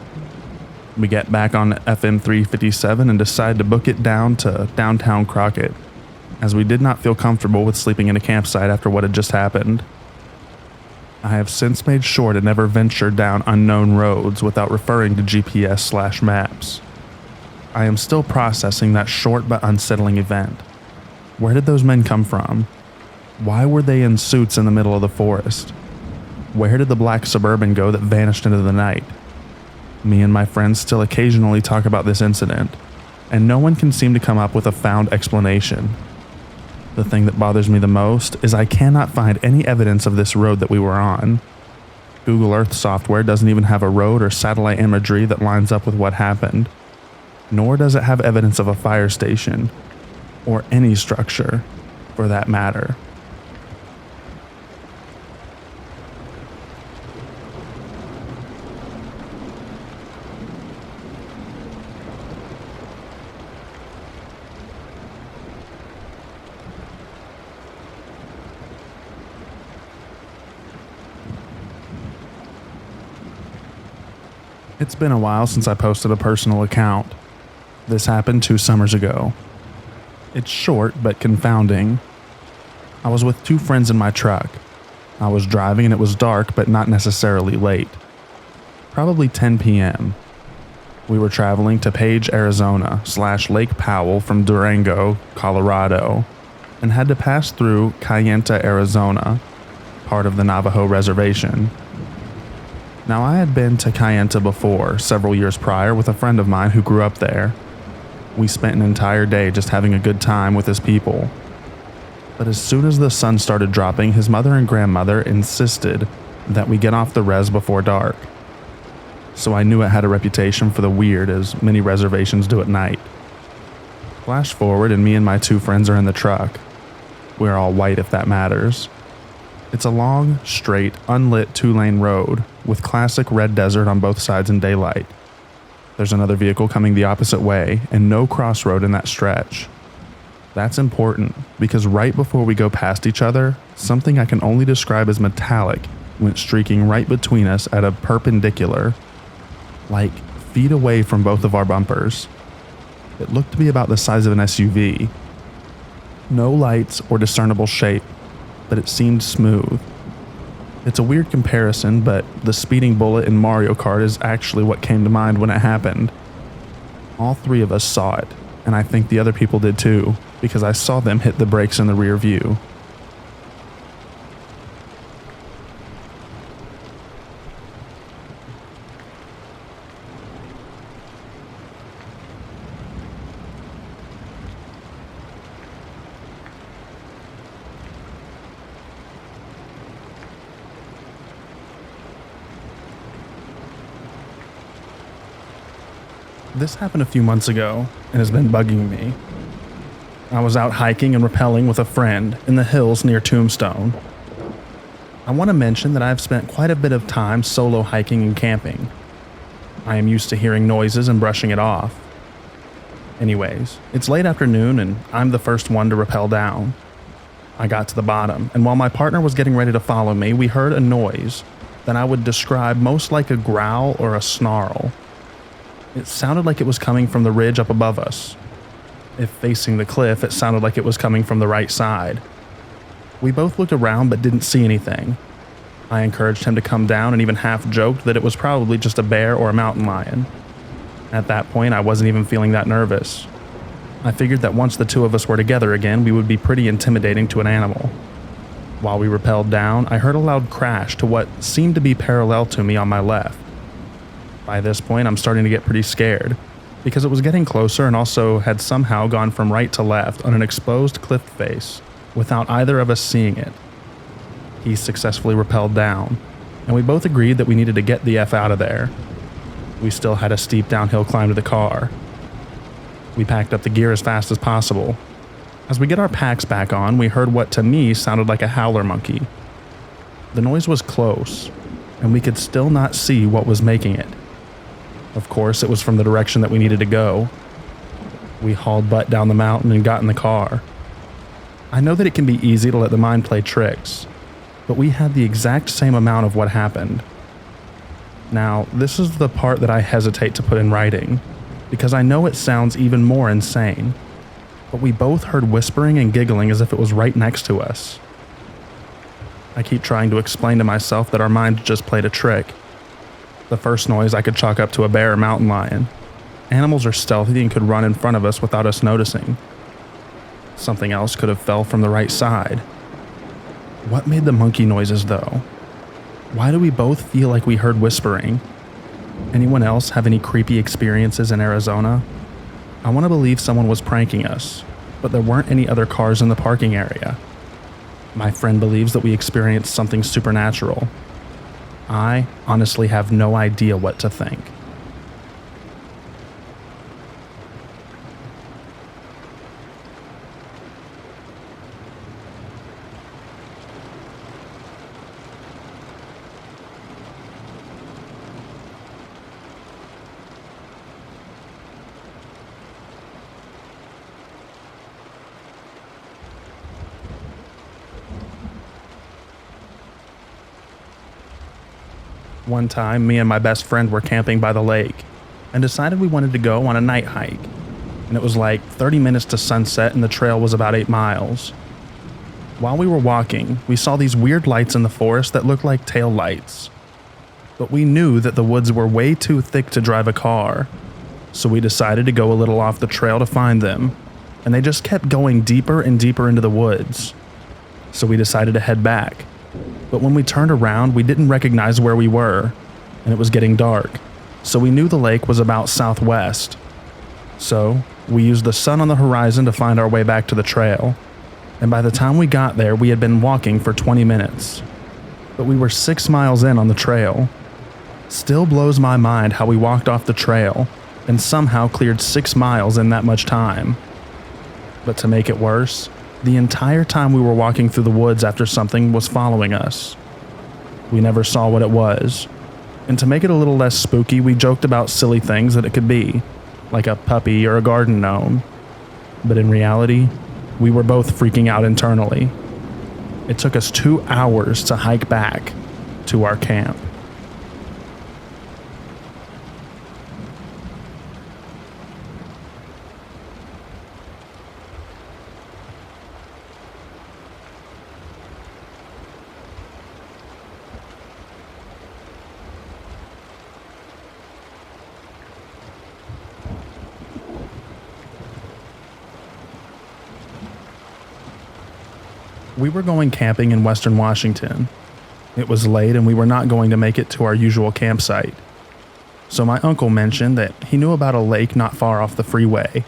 We get back on FM 357 and decide to book it down to downtown Crockett, as we did not feel comfortable with sleeping in a campsite after what had just happened. I have since made sure to never venture down unknown roads without referring to GPS/maps. I am still processing that short but unsettling event. Where did those men come from? Why were they in suits in the middle of the forest? Where did the black Suburban go that vanished into the night? Me and my friends still occasionally talk about this incident, and no one can seem to come up with a found explanation. The thing that bothers me the most is I cannot find any evidence of this road that we were on. Google Earth software doesn't even have a road or satellite imagery that lines up with what happened, nor does it have evidence of a fire station, or any structure, for that matter. It's been a while since I posted a personal account. This happened 2 summers ago. It's short but confounding. I was with 2 friends in my truck. I was driving and it was dark but not necessarily late. Probably 10 p.m. We were traveling to Page, Arizona / Lake Powell from Durango, Colorado, and had to pass through Kayenta, Arizona, part of the Navajo reservation. Now, I had been to Kayenta before, several years prior, with a friend of mine who grew up there. We spent an entire day just having a good time with his people. But as soon as the sun started dropping, his mother and grandmother insisted that we get off the res before dark. So I knew it had a reputation for the weird, as many reservations do at night. Flash forward, and me and my 2 friends are in the truck. We're all white, if that matters. It's a long, straight, unlit 2-lane road with classic red desert on both sides in daylight. There's another vehicle coming the opposite way and no crossroad in that stretch. That's important because right before we go past each other, something I can only describe as metallic went streaking right between us at a perpendicular, like feet away from both of our bumpers. It looked to be about the size of an SUV. No lights or discernible shape, but it seemed smooth. It's a weird comparison, but the speeding bullet in Mario Kart is actually what came to mind when it happened. All 3 of us saw it, and I think the other people did too, because I saw them hit the brakes in the rear view. This happened a few months ago and has been bugging me. I was out hiking and rappelling with a friend in the hills near Tombstone. I want to mention that I've spent quite a bit of time solo hiking and camping. I am used to hearing noises and brushing it off. Anyways, it's late afternoon and I'm the first one to rappel down. I got to the bottom, and while my partner was getting ready to follow me, we heard a noise that I would describe most like a growl or a snarl. It sounded like it was coming from the ridge up above us. If facing the cliff, it sounded like it was coming from the right side. We both looked around but didn't see anything. I encouraged him to come down and even half joked that it was probably just a bear or a mountain lion. At that point, I wasn't even feeling that nervous. I figured that once the 2 of us were together again, we would be pretty intimidating to an animal. While we rappelled down, I heard a loud crash to what seemed to be parallel to me on my left. By this point, I'm starting to get pretty scared, because it was getting closer and also had somehow gone from right to left on an exposed cliff face without either of us seeing it. He successfully rappelled down, and we both agreed that we needed to get the F out of there. We still had a steep downhill climb to the car. We packed up the gear as fast as possible. As we get our packs back on, we heard what to me sounded like a howler monkey. The noise was close, and we could still not see what was making it. Of course, it was from the direction that we needed to go. We hauled butt down the mountain and got in the car. I know that it can be easy to let the mind play tricks, but we had the exact same amount of what happened. Now, this is the part that I hesitate to put in writing, because I know it sounds even more insane, but we both heard whispering and giggling as if it was right next to us. I keep trying to explain to myself that our mind just played a trick. The first noise I could chalk up to a bear or mountain lion. Animals are stealthy and could run in front of us without us noticing. Something else could have fell from the right side. What made the monkey noises though? Why do we both feel like we heard whispering? Anyone else have any creepy experiences in Arizona? I want to believe someone was pranking us, but there weren't any other cars in the parking area. My friend believes that we experienced something supernatural. I honestly have no idea what to think. One time, me and my best friend were camping by the lake and decided we wanted to go on a night hike. And it was like 30 minutes to sunset and the trail was about 8 miles. While we were walking, we saw these weird lights in the forest that looked like tail lights. But we knew that the woods were way too thick to drive a car, so we decided to go a little off the trail to find them, and they just kept going deeper and deeper into the woods. So we decided to head back. But when we turned around, we didn't recognize where we were, and it was getting dark, so we knew the lake was about southwest. So we used the sun on the horizon to find our way back to the trail, and by the time we got there, we had been walking for 20 minutes. But we were 6 miles in on the trail. Still blows my mind how we walked off the trail and somehow cleared 6 miles in that much time. But to make it worse, the entire time we were walking through the woods after something was following us. We never saw what it was, and to make it a little less spooky, we joked about silly things that it could be, like a puppy or a garden gnome. But in reality, we were both freaking out internally. It took us 2 hours to hike back to our camp. We were going camping in Western Washington. It was late and we were not going to make it to our usual campsite. So my uncle mentioned that he knew about a lake not far off the freeway.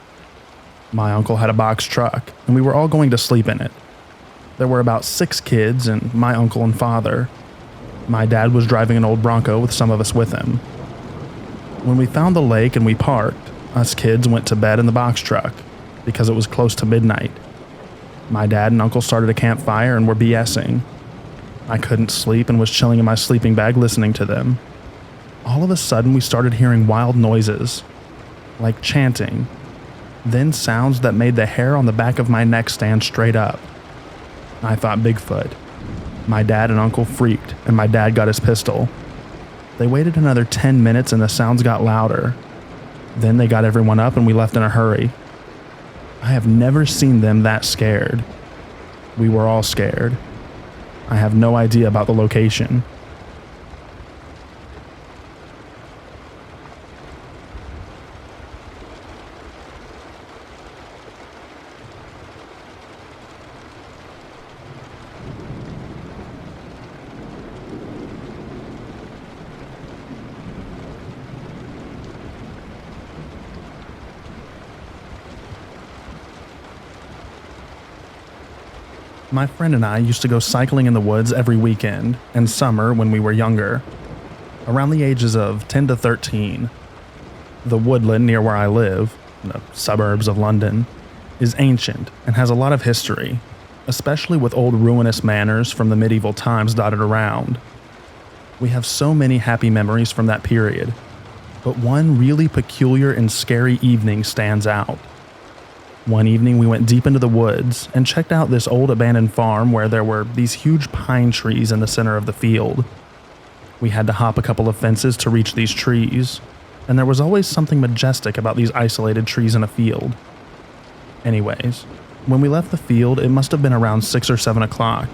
My uncle had a box truck and we were all going to sleep in it. There were about 6 kids and my uncle and father. My dad was driving an old Bronco with some of us with him. When we found the lake and we parked, us kids went to bed in the box truck because it was close to midnight. My dad and uncle started a campfire and were BSing. I couldn't sleep and was chilling in my sleeping bag listening to them. All of a sudden, we started hearing wild noises, like chanting, then sounds that made the hair on the back of my neck stand straight up. I thought Bigfoot. My dad and uncle freaked, and my dad got his pistol. They waited another 10 minutes and the sounds got louder. Then they got everyone up and we left in a hurry. I have never seen them that scared. We were all scared. I have no idea about the location. My friend and I used to go cycling in the woods every weekend and summer when we were younger, around the ages of 10 to 13. The woodland near where I live, the suburbs of London, is ancient and has a lot of history, especially with old ruinous manors from the medieval times dotted around. We have so many happy memories from that period, but one really peculiar and scary evening stands out. One evening we went deep into the woods and checked out this old abandoned farm where there were these huge pine trees in the center of the field. We had to hop a couple of fences to reach these trees, and there was always something majestic about these isolated trees in a field. Anyways, when we left the field, it must have been around 6 or 7 o'clock,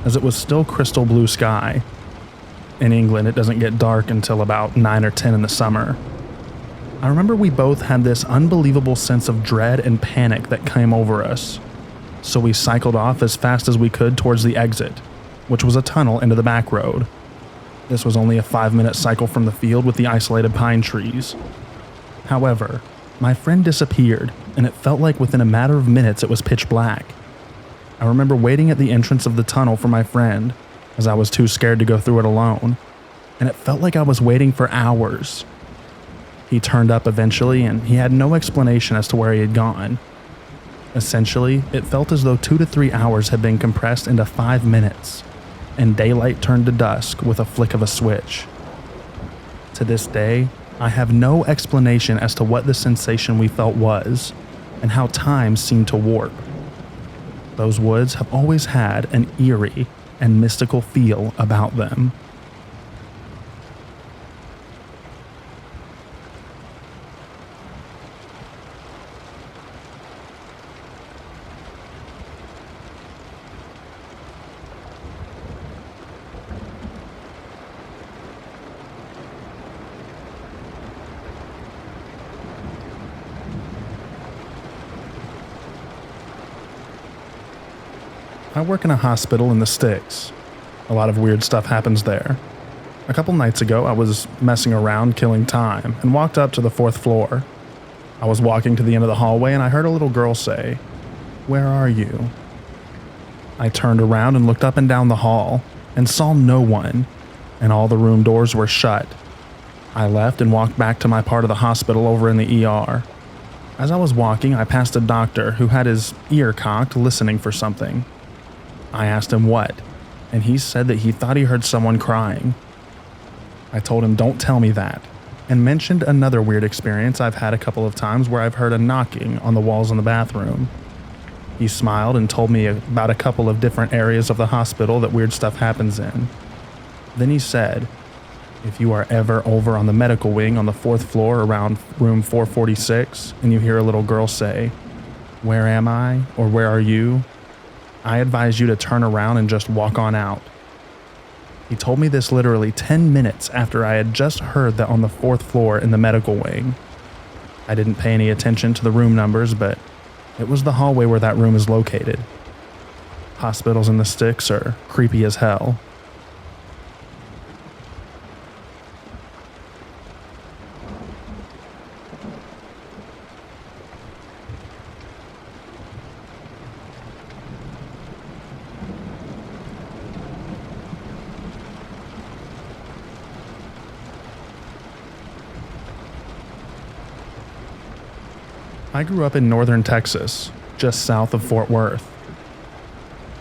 as it was still crystal blue sky. In England, it doesn't get dark until about 9 or 10 in the summer. I remember we both had this unbelievable sense of dread and panic that came over us, so we cycled off as fast as we could towards the exit, which was a tunnel into the back road. This was only a 5-minute cycle from the field with the isolated pine trees. However, my friend disappeared, and it felt like within a matter of minutes it was pitch black. I remember waiting at the entrance of the tunnel for my friend, as I was too scared to go through it alone, and it felt like I was waiting for hours. He turned up eventually, and he had no explanation as to where he had gone. Essentially, it felt as though 2 to 3 hours had been compressed into 5 minutes, and daylight turned to dusk with a flick of a switch. To this day, I have no explanation as to what the sensation we felt was, and how time seemed to warp. Those woods have always had an eerie and mystical feel about them. I work in a hospital in the sticks. A lot of weird stuff happens there. A couple nights ago, I was messing around killing time and walked up to the 4th floor. I was walking to the end of the hallway and I heard a little girl say, "Where are you?" I turned around and looked up and down the hall and saw no one, and all the room doors were shut. I left and walked back to my part of the hospital over in the ER. As I was walking, I passed a doctor who had his ear cocked listening for something. I asked him what, and he said that he thought he heard someone crying. I told him don't tell me that, and mentioned another weird experience I've had a couple of times where I've heard a knocking on the walls in the bathroom. He smiled and told me about a couple of different areas of the hospital that weird stuff happens in. Then he said, if you are ever over on the medical wing on the 4th floor around room 446 and you hear a little girl say, "Where am I?" or "Where are you?" I advise you to turn around and just walk on out. He told me this literally 10 minutes after I had just heard that on the 4th floor in the medical wing. I didn't pay any attention to the room numbers, but it was the hallway where that room is located. Hospitals in the sticks are creepy as hell. I grew up in northern Texas, just south of Fort Worth.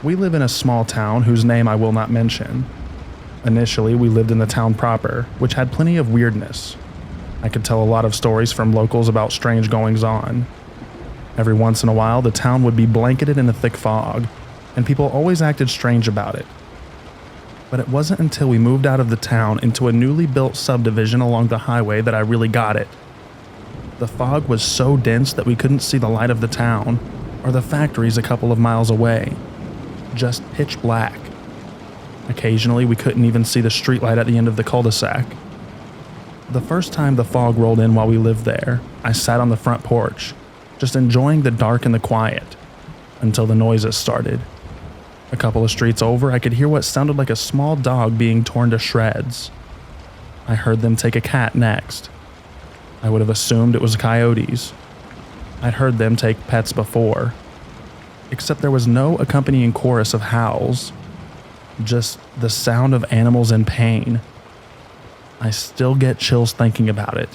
We live in a small town whose name I will not mention. Initially, we lived in the town proper, which had plenty of weirdness. I could tell a lot of stories from locals about strange goings-on. Every once in a while, the town would be blanketed in a thick fog, and people always acted strange about it. But it wasn't until we moved out of the town into a newly built subdivision along the highway that I really got it. The fog was so dense that we couldn't see the light of the town, or the factories a couple of miles away. Just pitch black. Occasionally, we couldn't even see the streetlight at the end of the cul-de-sac. The first time the fog rolled in while we lived there, I sat on the front porch, just enjoying the dark and the quiet, until the noises started. A couple of streets over, I could hear what sounded like a small dog being torn to shreds. I heard them take a cat next. I would have assumed it was coyotes. I'd heard them take pets before, except there was no accompanying chorus of howls, just the sound of animals in pain. I still get chills thinking about it,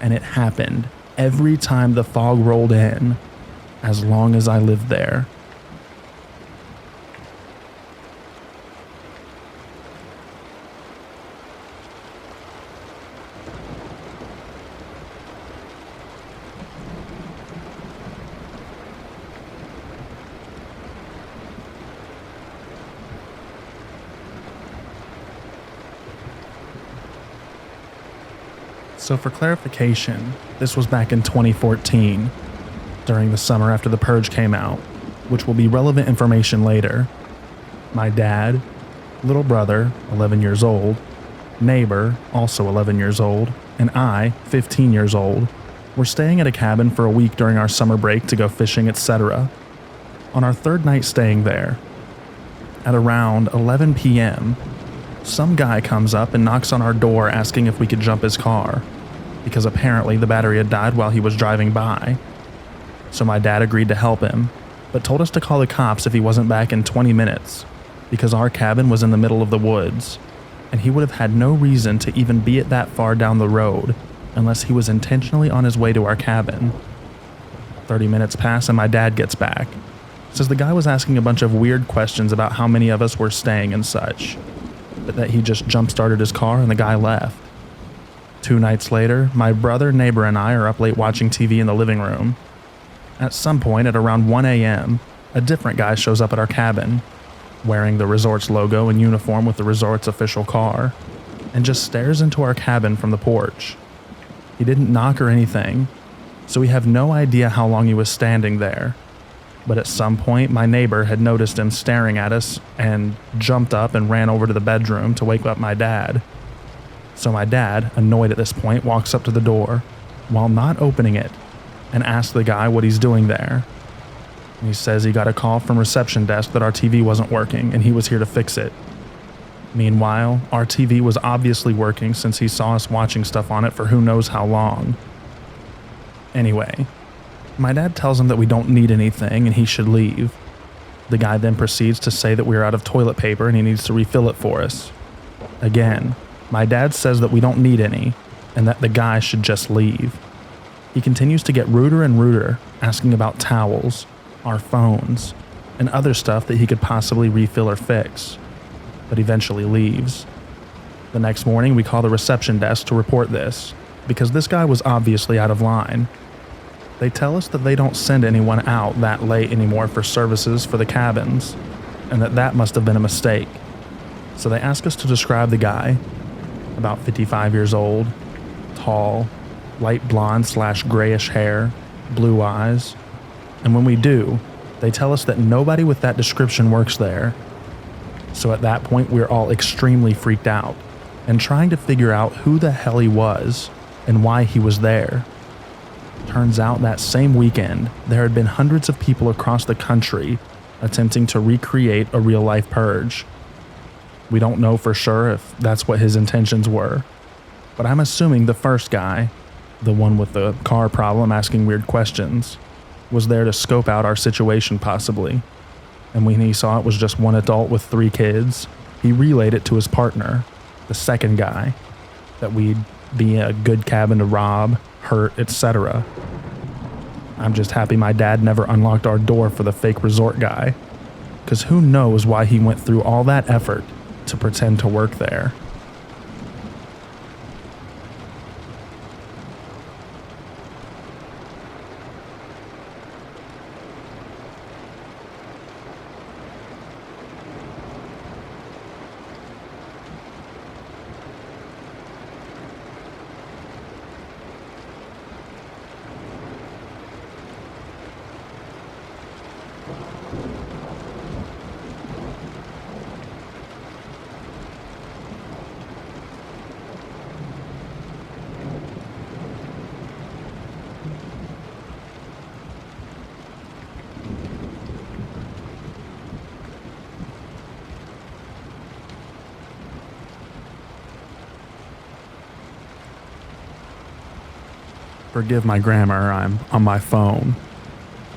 and it happened every time the fog rolled in, as long as I lived there. So for clarification, this was back in 2014, during the summer after The Purge came out, which will be relevant information later. My dad, little brother, 11 years old, neighbor, also 11 years old, and I, 15 years old, were staying at a cabin for a week during our summer break to go fishing, etc. On our 3rd night staying there, at around 11 p.m., some guy comes up and knocks on our door asking if we could jump his car, because apparently the battery had died while he was driving by. So my dad agreed to help him, but told us to call the cops if he wasn't back in 20 minutes, because our cabin was in the middle of the woods, and he would have had no reason to even be at that far down the road unless he was intentionally on his way to our cabin. 30 minutes pass and my dad gets back. Says the guy was asking a bunch of weird questions about how many of us were staying and such, but that he just jump-started his car and the guy left. 2 nights later, my brother, neighbor, and I are up late watching TV in the living room. At some point at around 1 a.m., a different guy shows up at our cabin, wearing the resort's logo and uniform with the resort's official car, and just stares into our cabin from the porch. He didn't knock or anything, so we have no idea how long he was standing there. But at some point, my neighbor had noticed him staring at us and jumped up and ran over to the bedroom to wake up my dad. So my dad, annoyed at this point, walks up to the door, while not opening it, and asks the guy what he's doing there. And he says he got a call from reception desk that our TV wasn't working and he was here to fix it. Meanwhile, our TV was obviously working since he saw us watching stuff on it for who knows how long. Anyway, my dad tells him that we don't need anything and he should leave. The guy then proceeds to say that we're out of toilet paper and he needs to refill it for us. Again, my dad says that we don't need any and that the guy should just leave. He continues to get ruder and ruder, asking about towels, our phones, and other stuff that he could possibly refill or fix, but eventually leaves. The next morning, we call the reception desk to report this, because this guy was obviously out of line. They tell us that they don't send anyone out that late anymore for services for the cabins, and that must have been a mistake. So they ask us to describe the guy. About 55 years old, tall, light blonde/grayish hair, blue eyes. And when we do, they tell us that nobody with that description works there. So at that point, we're all extremely freaked out and trying to figure out who the hell he was and why he was there. Turns out that same weekend, there had been hundreds of people across the country attempting to recreate a real-life purge. We don't know for sure if that's what his intentions were, but I'm assuming the first guy, the one with the car problem asking weird questions, was there to scope out our situation possibly. And when he saw it was just one adult with 3 kids, he relayed it to his partner, the second guy, that we'd be a good cabin to rob, hurt, etc. I'm just happy my dad never unlocked our door for the fake resort guy, because who knows why he went through all that effort to pretend to work there. Forgive my grammar, I'm on my phone.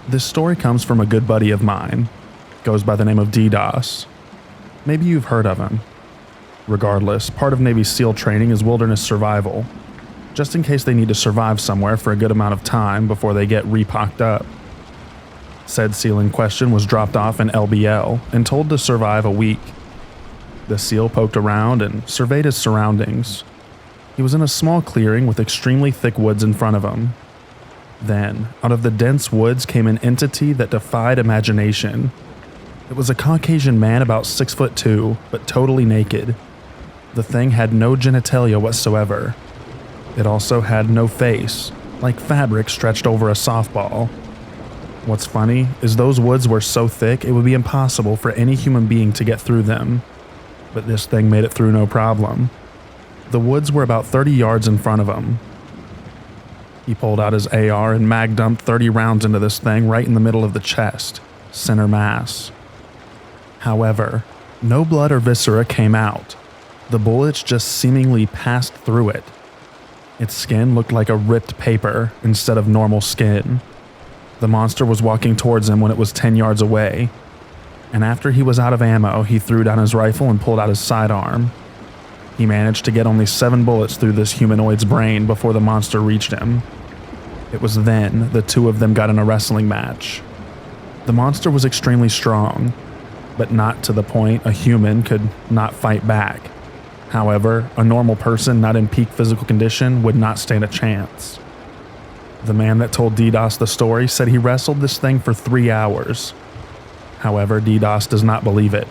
This story comes from a good buddy of mine. Goes by the name of DDoS. Maybe you've heard of him. Regardless, part of Navy SEAL training is wilderness survival, just in case they need to survive somewhere for a good amount of time before they get repocked up. Said SEAL in question was dropped off in LBL and told to survive a week. The SEAL poked around and surveyed his surroundings. He was in a small clearing with extremely thick woods in front of him. Then, out of the dense woods came an entity that defied imagination. It was a Caucasian man about 6'2", but totally naked. The thing had no genitalia whatsoever. It also had no face, like fabric stretched over a softball. What's funny is those woods were so thick it would be impossible for any human being to get through them. But this thing made it through no problem. The woods were about 30 yards in front of him. He pulled out his AR and mag dumped 30 rounds into this thing right in the middle of the chest, center mass. However, no blood or viscera came out. The bullets just seemingly passed through it. Its skin looked like a ripped paper instead of normal skin. The monster was walking towards him when it was 10 yards away, and after he was out of ammo, he threw down his rifle and pulled out his sidearm. He managed to get only 7 bullets through this humanoid's brain before the monster reached him. It was then the two of them got in a wrestling match. The monster was extremely strong, but not to the point a human could not fight back. However, a normal person not in peak physical condition would not stand a chance. The man that told DDoS the story said he wrestled this thing for 3 hours. However, DDoS does not believe it.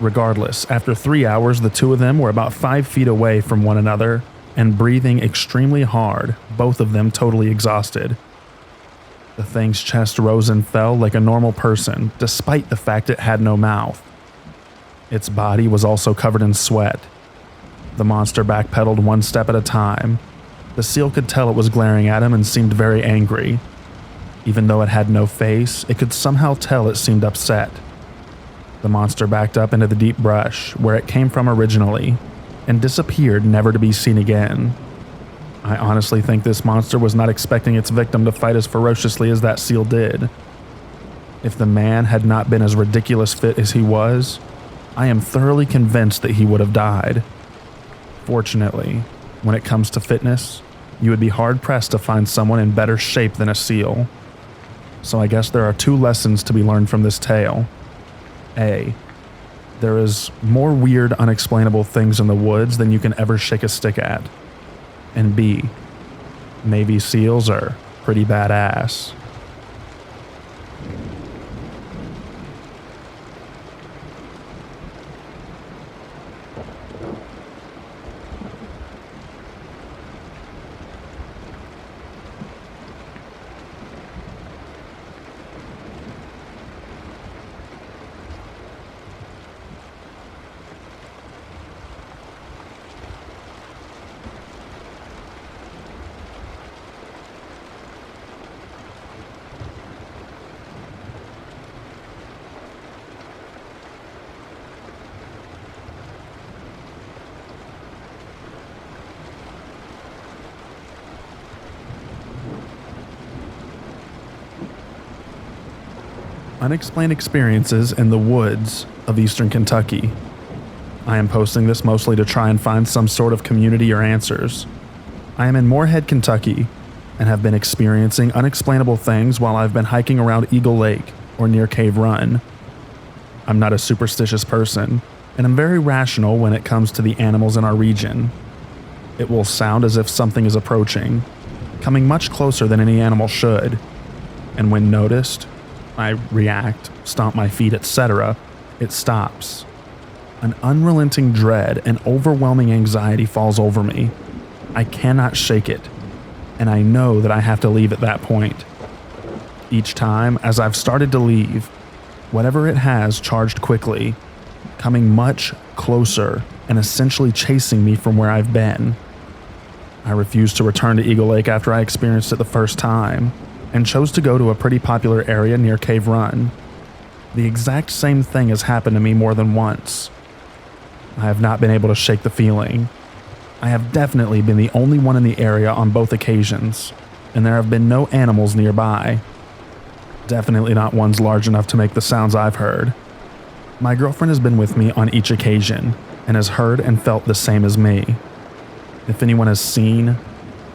Regardless, after 3 hours, the two of them were about 5 feet away from one another and breathing extremely hard, both of them totally exhausted. The thing's chest rose and fell like a normal person, despite the fact it had no mouth. Its body was also covered in sweat. The monster backpedaled 1 step at a time. The seal could tell it was glaring at him and seemed very angry. Even though it had no face, it could somehow tell it seemed upset. The monster backed up into the deep brush, where it came from originally, and disappeared never to be seen again. I honestly think this monster was not expecting its victim to fight as ferociously as that seal did. If the man had not been as ridiculous fit as he was, I am thoroughly convinced that he would have died. Fortunately, when it comes to fitness, you would be hard-pressed to find someone in better shape than a seal. So I guess there are 2 lessons to be learned from this tale. A. There is more weird, unexplainable things in the woods than you can ever shake a stick at. And B. Navy SEALs are pretty badass. Unexplained experiences in the woods of eastern Kentucky. I am posting this mostly to try and find some sort of community or answers. I am in Moorhead, Kentucky, and have been experiencing unexplainable things while I've been hiking around Eagle Lake or near Cave Run. I'm not a superstitious person, and I'm very rational when it comes to the animals in our region. It will sound as if something is approaching, coming much closer than any animal should, and when noticed, I react, stomp my feet, etc., it stops. An unrelenting dread and overwhelming anxiety falls over me. I cannot shake it, and I know that I have to leave at that point. Each time, as I've started to leave, whatever it has charged quickly, coming much closer and essentially chasing me from where I've been. I refused to return to Eagle Lake after I experienced it the first time, and chose to go to a pretty popular area near Cave Run. The exact same thing has happened to me more than once. I have not been able to shake the feeling. I have definitely been the only one in the area on both occasions, and there have been no animals nearby. Definitely not ones large enough to make the sounds I've heard. My girlfriend has been with me on each occasion, and has heard and felt the same as me. If anyone has seen,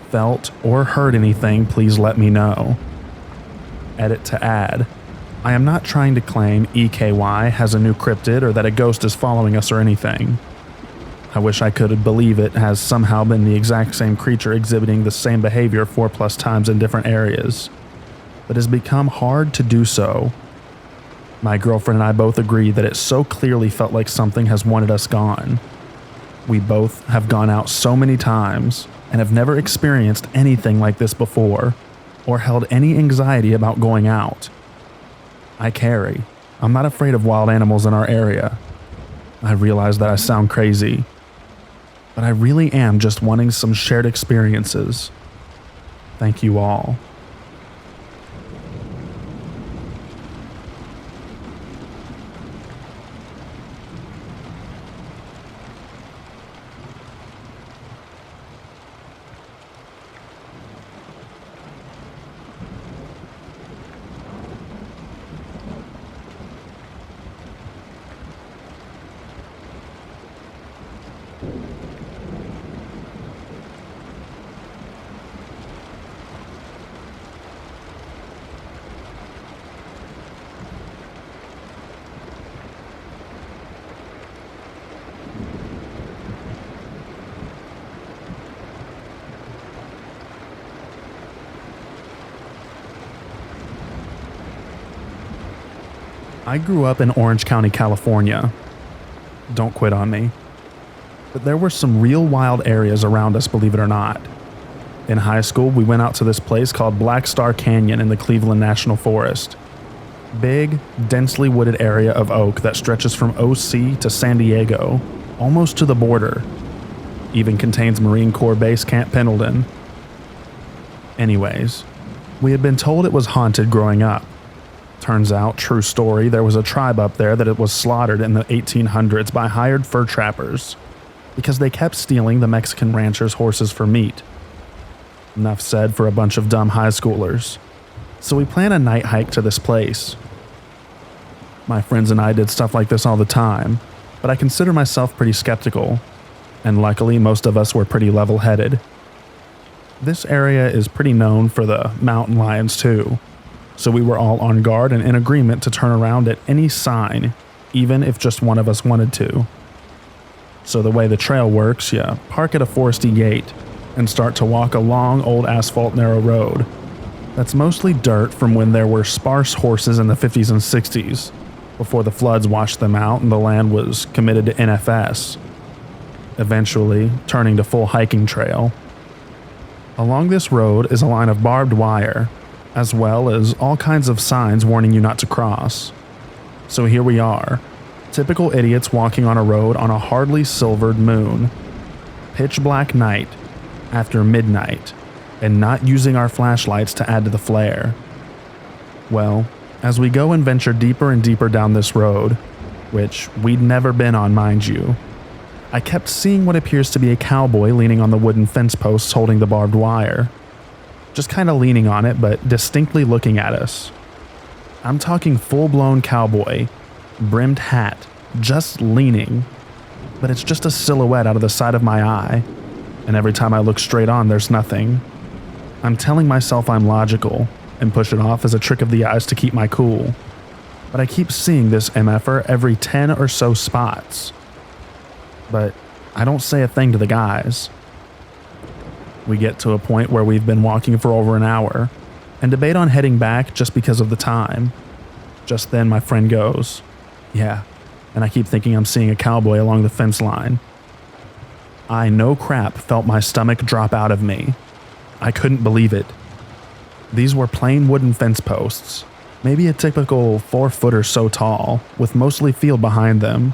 felt, or heard anything, please let me know. Edit to add. I am not trying to claim EKY has a new cryptid or that a ghost is following us or anything. I wish I could believe it has somehow been the exact same creature exhibiting the same behavior 4+ times in different areas, but it has become hard to do so. My girlfriend and I both agree that it so clearly felt like something has wanted us gone. We both have gone out so many times and have never experienced anything like this before, or held any anxiety about going out. I carry. I'm not afraid of wild animals in our area. I realize that I sound crazy, but I really am just wanting some shared experiences. Thank you all. I grew up in Orange County, California. Don't quit on me. But there were some real wild areas around us, believe it or not. In high school, we went out to this place called Black Star Canyon in the Cleveland National Forest. Big, densely wooded area of oak that stretches from OC to San Diego, almost to the border. Even contains Marine Corps Base Camp Pendleton. Anyways, we had been told it was haunted growing up. Turns out, true story, there was a tribe up there that it was slaughtered in the 1800s by hired fur trappers because they kept stealing the Mexican ranchers' horses for meat. Enough said for a bunch of dumb high schoolers. So we planned a night hike to this place. My friends and I did stuff like this all the time, but I consider myself pretty skeptical, and luckily most of us were pretty level-headed. This area is pretty known for the mountain lions too, so we were all on guard and in agreement to turn around at any sign, even if just one of us wanted to. So the way the trail works, you park at a foresty gate and start to walk a long old asphalt narrow road that's mostly dirt from when there were sparse horses in the 50s and 60s, before the floods washed them out and the land was committed to NFS, eventually turning to full hiking trail. Along this road is a line of barbed wire, as well as all kinds of signs warning you not to cross. So here we are, typical idiots walking on a road on a hardly silvered moon. Pitch black night, after midnight, and not using our flashlights to add to the flare. Well, as we go and venture deeper and deeper down this road, which we'd never been on, mind you, I kept seeing what appears to be a cowboy leaning on the wooden fence posts holding the barbed wire. Just kind of leaning on it, but distinctly looking at us. I'm talking full-blown cowboy, brimmed hat, just leaning, but it's just a silhouette out of the side of my eye, and every time I look straight on, there's nothing. I'm telling myself I'm logical and push it off as a trick of the eyes to keep my cool, but I keep seeing this MFer every 10 or so spots. But I don't say a thing to the guys. We get to a point where we've been walking for over an hour and debate on heading back just because of the time. Just then my friend goes, "Yeah," and I keep thinking I'm seeing a cowboy along the fence line. I, no crap, felt my stomach drop out of me. I couldn't believe it. These were plain wooden fence posts, maybe a typical 4 foot or so tall, with mostly field behind them.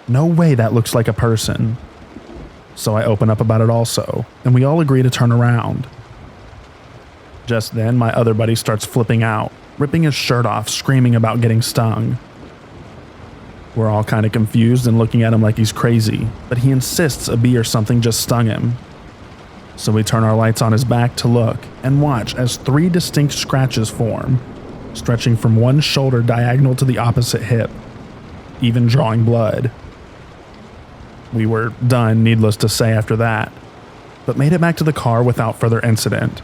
No way that looks like a person. So I open up about it also, and we all agree to turn around. Just then, my other buddy starts flipping out, ripping his shirt off, screaming about getting stung. We're all kind of confused and looking at him like he's crazy, but he insists a bee or something just stung him. So we turn our lights on his back to look and watch as 3 distinct scratches form, stretching from one shoulder diagonal to the opposite hip, even drawing blood. We were done, needless to say, after that, but made it back to the car without further incident.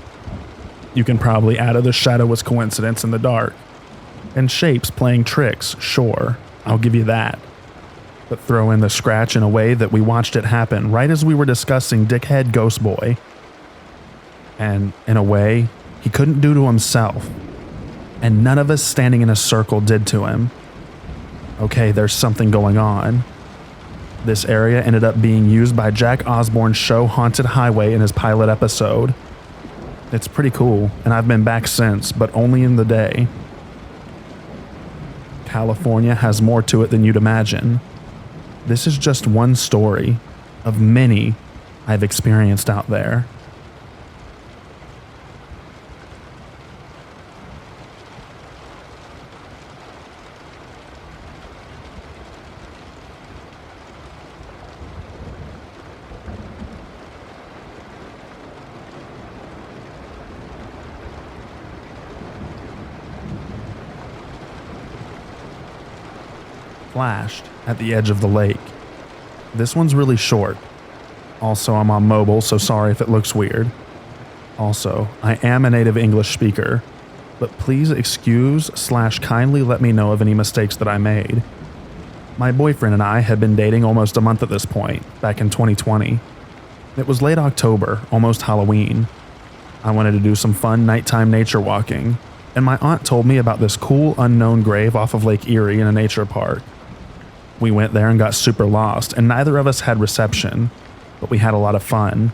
You can probably add the shadow was coincidence in the dark, and shapes playing tricks, sure, I'll give you that. But throw in the scratch in a way that we watched it happen right as we were discussing Dickhead Ghost Boy. And in a way, he couldn't do to himself, and none of us standing in a circle did to him. Okay, there's something going on. This area ended up being used by Jack Osborne's show Haunted Highway in his pilot episode. It's pretty cool, and I've been back since, but only in the day. California has more to it than you'd imagine. This is just one story of many I've experienced out there. Flashed at the edge of the lake. This one's really short. Also, I'm on mobile, so sorry if it looks weird. Also, I am a native English speaker, but please excuse/kindly let me know of any mistakes that I made. My boyfriend and I had been dating almost a month at this point, back in 2020. It was late October, almost Halloween. I wanted to do some fun nighttime nature walking, and my aunt told me about this cool unknown grave off of Lake Erie in a nature park. We went there and got super lost, and neither of us had reception, but we had a lot of fun.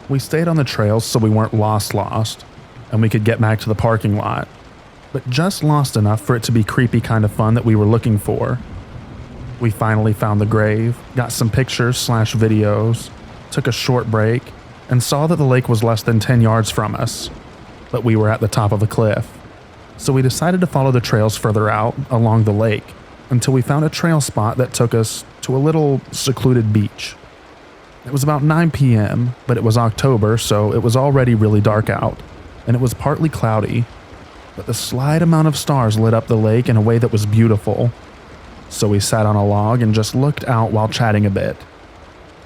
We stayed on the trails so we weren't lost, and we could get back to the parking lot, but just lost enough for it to be creepy kind of fun that we were looking for. We finally found the grave, got some pictures/videos, took a short break, and saw that the lake was less than 10 yards from us, but we were at the top of a cliff. So we decided to follow the trails further out along the lake until we found a trail spot that took us to a little secluded beach. It was about 9 p.m., but it was October, so it was already really dark out, and it was partly cloudy, but the slight amount of stars lit up the lake in a way that was beautiful. So we sat on a log and just looked out while chatting a bit.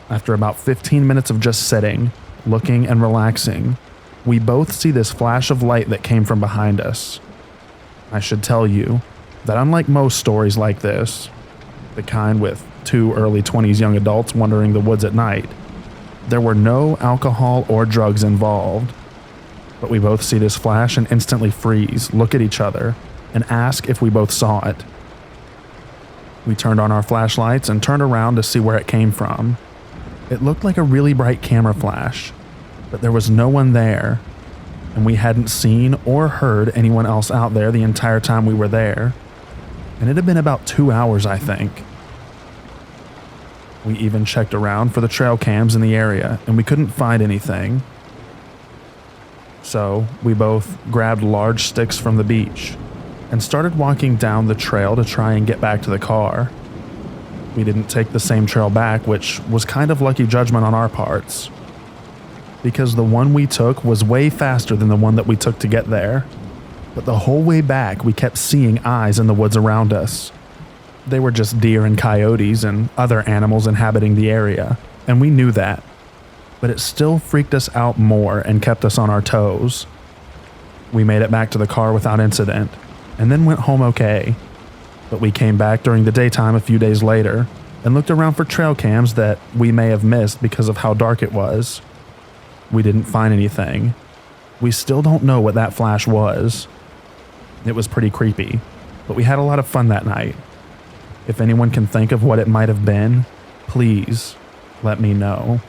After about 15 minutes of just sitting, looking, and relaxing, we both see this flash of light that came from behind us. I should tell you that unlike most stories like this, the kind with 2 early 20s young adults wandering the woods at night, there were no alcohol or drugs involved. But we both see this flash and instantly freeze, look at each other, and ask if we both saw it. We turned on our flashlights and turned around to see where it came from. It looked like a really bright camera flash, but there was no one there, and we hadn't seen or heard anyone else out there the entire time we were there, and it had been about 2 hours, I think. We even checked around for the trail cams in the area, and we couldn't find anything. So we both grabbed large sticks from the beach and started walking down the trail to try and get back to the car. We didn't take the same trail back, which was kind of lucky judgment on our parts, because the one we took was way faster than the one that we took to get there. But the whole way back, we kept seeing eyes in the woods around us. They were just deer and coyotes and other animals inhabiting the area, and we knew that. But it still freaked us out more and kept us on our toes. We made it back to the car without incident, and then went home okay. But we came back during the daytime a few days later and looked around for trail cams that we may have missed because of how dark it was. We didn't find anything. We still don't know what that flash was. It was pretty creepy, but we had a lot of fun that night. If anyone can think of what it might have been, please let me know.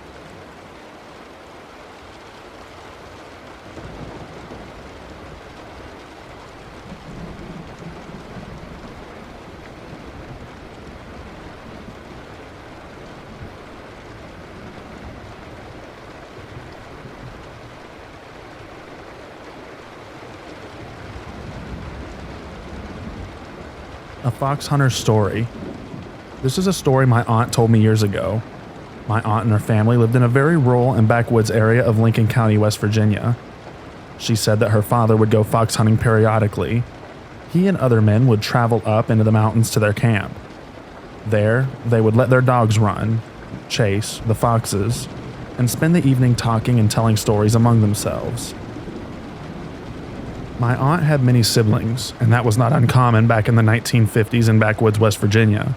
A fox hunter's story. This is a story my aunt told me years ago. My aunt and her family lived in a very rural and backwoods area of Lincoln County, West Virginia. She said that her father would go fox hunting periodically. He and other men would travel up into the mountains to their camp. There, they would let their dogs run, chase the foxes, and spend the evening talking and telling stories among themselves. My aunt had many siblings, and that was not uncommon back in the 1950s in backwoods West Virginia.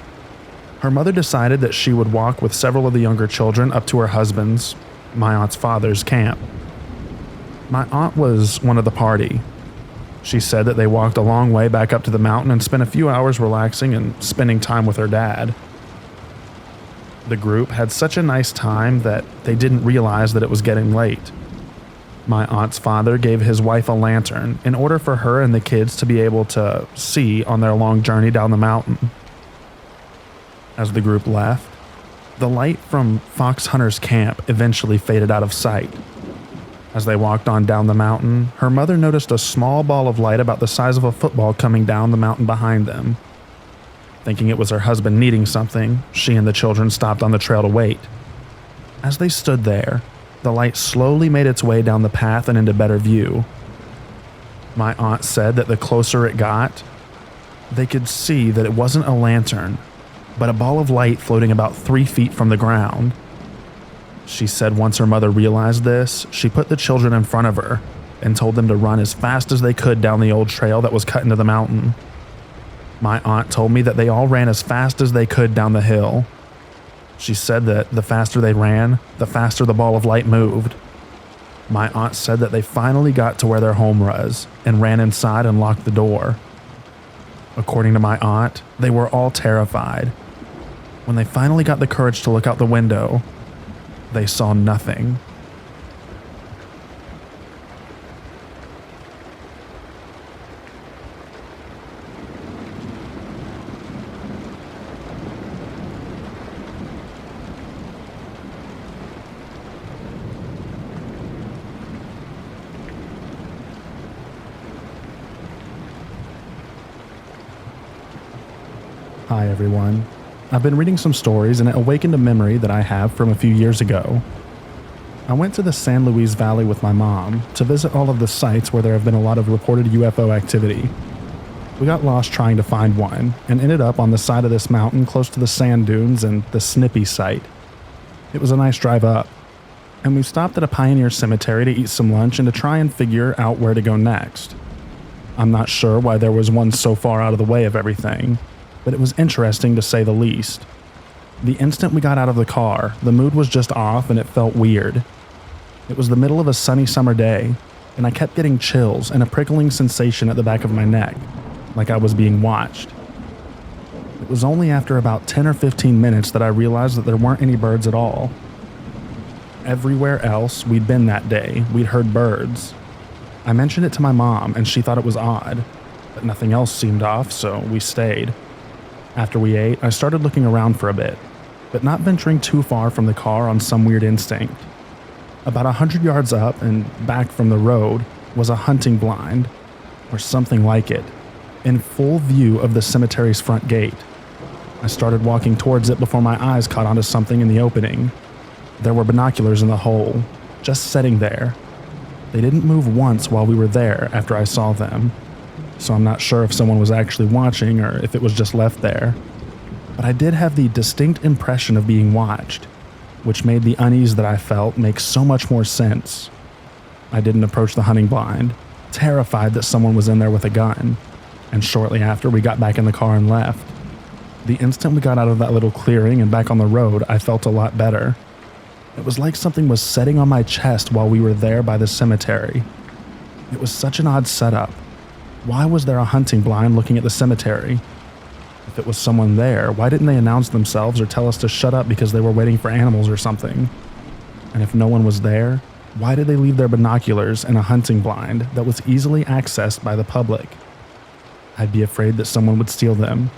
Her mother decided that she would walk with several of the younger children up to her husband's, my aunt's father's, camp. My aunt was one of the party. She said that they walked a long way back up to the mountain and spent a few hours relaxing and spending time with her dad. The group had such a nice time that they didn't realize that it was getting late. My aunt's father gave his wife a lantern in order for her and the kids to be able to see on their long journey down the mountain. As the group left, the light from Fox Hunter's camp eventually faded out of sight. As they walked on down the mountain, her mother noticed a small ball of light about the size of a football coming down the mountain behind them. Thinking it was her husband needing something, she and the children stopped on the trail to wait. As they stood there, the light slowly made its way down the path and into better view. My aunt said that the closer it got, they could see that it wasn't a lantern, but a ball of light floating about 3 feet from the ground. She said once her mother realized this, she put the children in front of her and told them to run as fast as they could down the old trail that was cut into the mountain. My aunt told me that they all ran as fast as they could down the hill. She said that the faster they ran, the faster the ball of light moved. My aunt said that they finally got to where their home was and ran inside and locked the door. According to my aunt, they were all terrified. When they finally got the courage to look out the window, they saw nothing. Hi everyone. I've been reading some stories and it awakened a memory that I have from a few years ago. I went to the San Luis Valley with my mom to visit all of the sites where there have been a lot of reported UFO activity. We got lost trying to find one and ended up on the side of this mountain close to the sand dunes and the Snippy site. It was a nice drive up, and we stopped at a pioneer cemetery to eat some lunch and to try and figure out where to go next. I'm not sure why there was one so far out of the way of everything, but it was interesting to say the least. The instant we got out of the car, the mood was just off and it felt weird. It was the middle of a sunny summer day, and I kept getting chills and a prickling sensation at the back of my neck, like I was being watched. It was only after about 10 or 15 minutes that I realized that there weren't any birds at all. Everywhere else we'd been that day, we'd heard birds. I mentioned it to my mom and she thought it was odd, but nothing else seemed off, so we stayed. After we ate, I started looking around for a bit, but not venturing too far from the car on some weird instinct. About 100 yards up and back from the road was a hunting blind, or something like it, in full view of the cemetery's front gate. I started walking towards it before my eyes caught onto something in the opening. There were binoculars in the hole, just sitting there. They didn't move once while we were there after I saw them, so I'm not sure if someone was actually watching or if it was just left there. But I did have the distinct impression of being watched, which made the unease that I felt make so much more sense. I didn't approach the hunting blind, terrified that someone was in there with a gun, and shortly after we got back in the car and left. The instant we got out of that little clearing and back on the road, I felt a lot better. It was like something was setting on my chest while we were there by the cemetery. It was such an odd setup. Why was there a hunting blind looking at the cemetery? If it was someone there, why didn't they announce themselves or tell us to shut up because they were waiting for animals or something? And if no one was there, why did they leave their binoculars in a hunting blind that was easily accessed by the public? I'd be afraid that someone would steal them.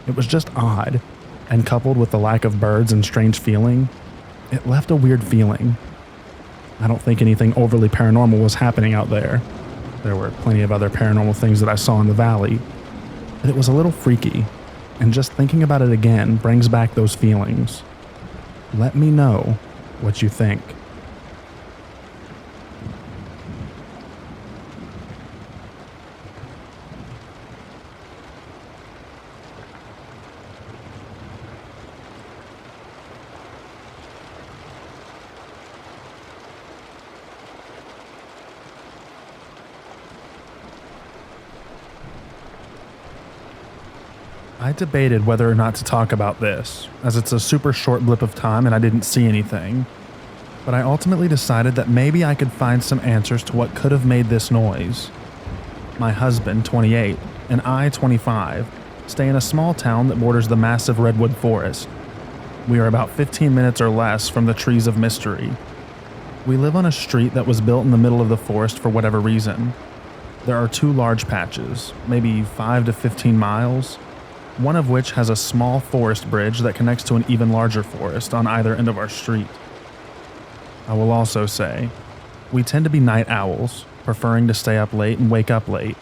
It was just odd, and coupled with the lack of birds and strange feeling, it left a weird feeling. I don't think anything overly paranormal was happening out there. There were plenty of other paranormal things that I saw in the valley, but it was a little freaky, and just thinking about it again brings back those feelings. Let me know what you think. I debated whether or not to talk about this, as it's a super short blip of time and I didn't see anything. But I ultimately decided that maybe I could find some answers to what could have made this noise. My husband, 28, and I, 25, stay in a small town that borders the massive redwood forest. We are about 15 minutes or less from the trees of mystery. We live on a street that was built in the middle of the forest for whatever reason. There are two large patches, maybe 5 to 15 miles, one of which has a small forest bridge that connects to an even larger forest on either end of our street. I will also say, we tend to be night owls, preferring to stay up late and wake up late.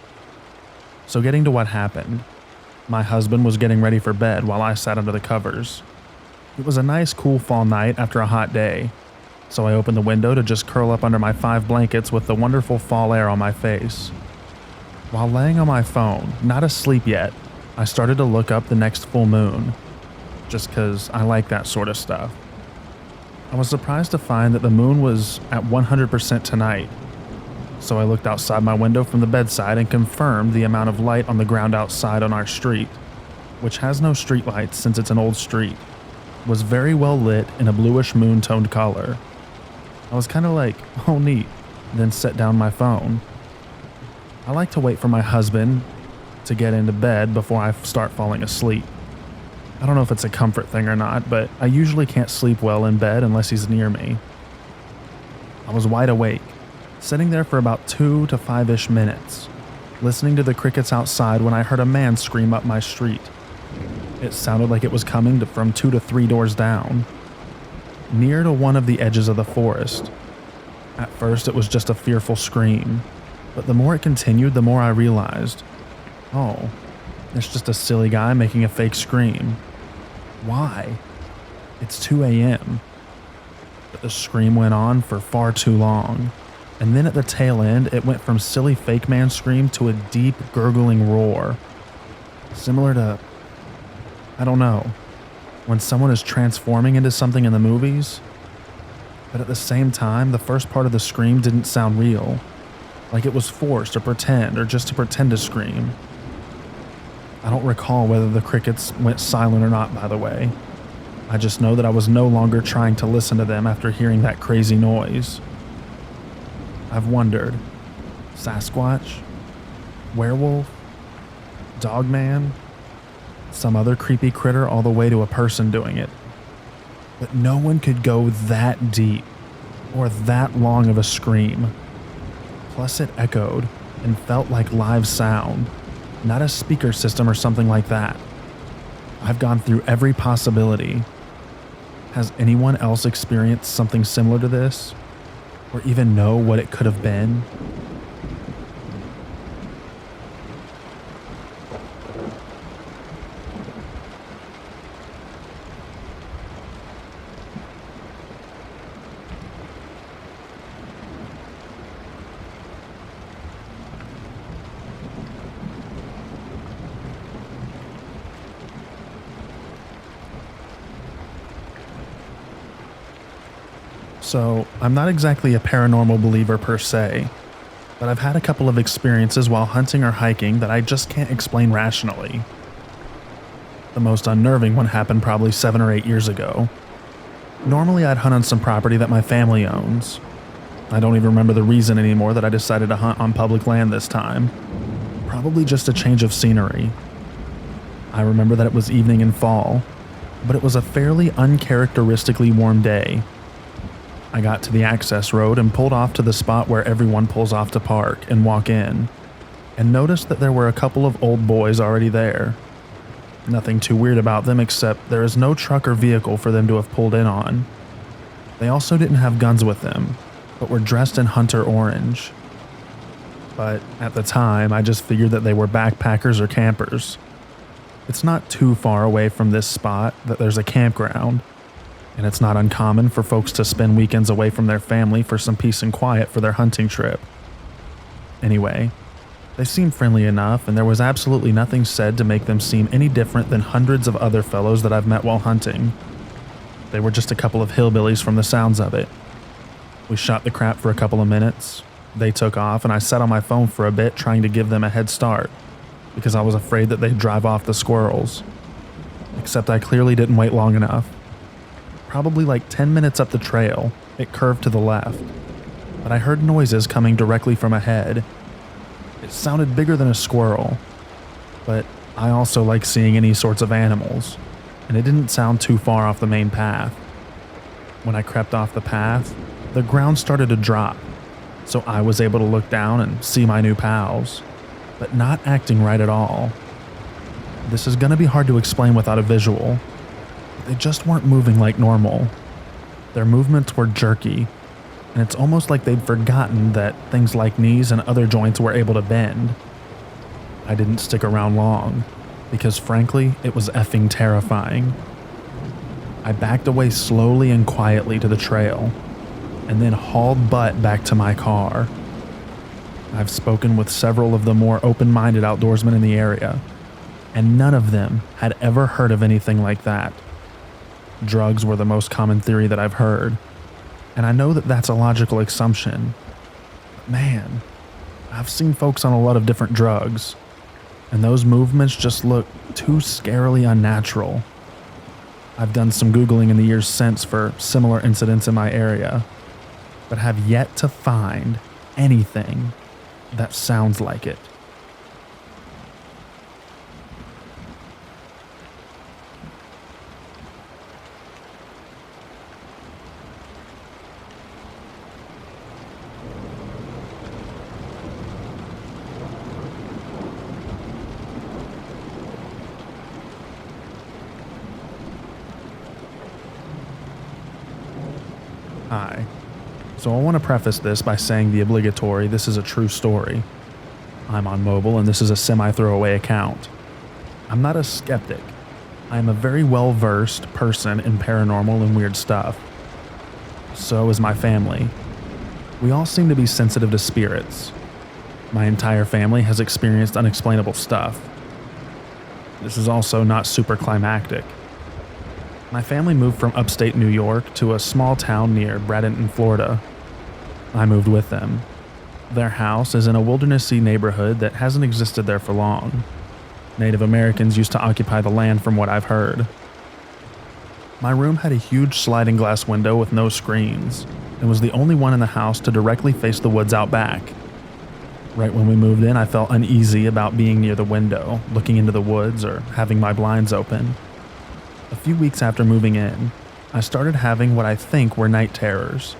So getting to what happened, my husband was getting ready for bed while I sat under the covers. It was a nice cool fall night after a hot day, so I opened the window to just curl up under my 5 blankets with the wonderful fall air on my face. While laying on my phone, not asleep yet, I started to look up the next full moon, just because I like that sort of stuff. I was surprised to find that the moon was at 100% tonight, so I looked outside my window from the bedside and confirmed the amount of light on the ground outside on our street, which has no streetlights since it's an old street, was very well lit in a bluish moon-toned color. I was kind of like, oh neat, then set down my phone. I like to wait for my husband to get into bed before I start falling asleep. I don't know if it's a comfort thing or not, but I usually can't sleep well in bed unless he's near me. I was wide awake, sitting there for about 2 to 5-ish minutes, listening to the crickets outside when I heard a man scream up my street. It sounded like it was coming from 2 to 3 doors down, near to one of the edges of the forest. At first, it was just a fearful scream, but the more it continued, the more I realized, oh, it's just a silly guy making a fake scream. Why? It's 2 a.m. But the scream went on for far too long, and then at the tail end, it went from silly fake man scream to a deep, gurgling roar. Similar to, I don't know, when someone is transforming into something in the movies. But at the same time, the first part of the scream didn't sound real, like it was forced or pretend or just to pretend to scream. I don't recall whether the crickets went silent or not, by the way. I just know that I was no longer trying to listen to them after hearing that crazy noise. I've wondered, Sasquatch? Werewolf? Dogman? Some other creepy critter all the way to a person doing it. But no one could go that deep or that long of a scream. Plus it echoed and felt like live sound, not a speaker system or something like that. I've gone through every possibility. Has anyone else experienced something similar to this? Or even know what it could have been? So, I'm not exactly a paranormal believer per se, but I've had a couple of experiences while hunting or hiking that I just can't explain rationally. The most unnerving one happened probably 7 or 8 years ago. Normally I'd hunt on some property that my family owns. I don't even remember the reason anymore that I decided to hunt on public land this time. Probably just a change of scenery. I remember that it was evening in fall, but it was a fairly uncharacteristically warm day. I got to the access road and pulled off to the spot where everyone pulls off to park and walk in, and noticed that there were a couple of old boys already there. Nothing too weird about them except there is no truck or vehicle for them to have pulled in on. They also didn't have guns with them, but were dressed in hunter orange. But at the time, I just figured that they were backpackers or campers. It's not too far away from this spot that there's a campground, and it's not uncommon for folks to spend weekends away from their family for some peace and quiet for their hunting trip. Anyway, they seemed friendly enough, and there was absolutely nothing said to make them seem any different than hundreds of other fellows that I've met while hunting. They were just a couple of hillbillies from the sounds of it. We shot the crap for a couple of minutes. They took off, and I sat on my phone for a bit trying to give them a head start, because I was afraid that they'd drive off the squirrels. Except I clearly didn't wait long enough. Probably like 10 minutes up the trail, it curved to the left, but I heard noises coming directly from ahead. It sounded bigger than a squirrel, but I also like seeing any sorts of animals, and it didn't sound too far off the main path. When I crept off the path, the ground started to drop, so I was able to look down and see my new pals, but not acting right at all. This is gonna be hard to explain without a visual. They just weren't moving like normal. Their movements were jerky, and it's almost like they'd forgotten that things like knees and other joints were able to bend. I didn't stick around long, because frankly, it was effing terrifying. I backed away slowly and quietly to the trail, and then hauled butt back to my car. I've spoken with several of the more open-minded outdoorsmen in the area, and none of them had ever heard of anything like that. Drugs were the most common theory that I've heard, and I know that that's a logical assumption. But man, I've seen folks on a lot of different drugs, and those movements just look too scarily unnatural. I've done some Googling in the years since for similar incidents in my area, but have yet to find anything that sounds like it. Hi. So I want to preface this by saying the obligatory, this is a true story. I'm on mobile and this is a semi-throwaway account. I'm not a skeptic. I am a very well-versed person in paranormal and weird stuff. So is my family. We all seem to be sensitive to spirits. My entire family has experienced unexplainable stuff. This is also not super climactic. My family moved from upstate New York to a small town near Bradenton, Florida. I moved with them. Their house is in a wildernessy neighborhood that hasn't existed there for long. Native Americans used to occupy the land from what I've heard. My room had a huge sliding glass window with no screens, and was the only one in the house to directly face the woods out back. Right when we moved in, I felt uneasy about being near the window, looking into the woods, or having my blinds open. A few weeks after moving in, I started having what I think were night terrors.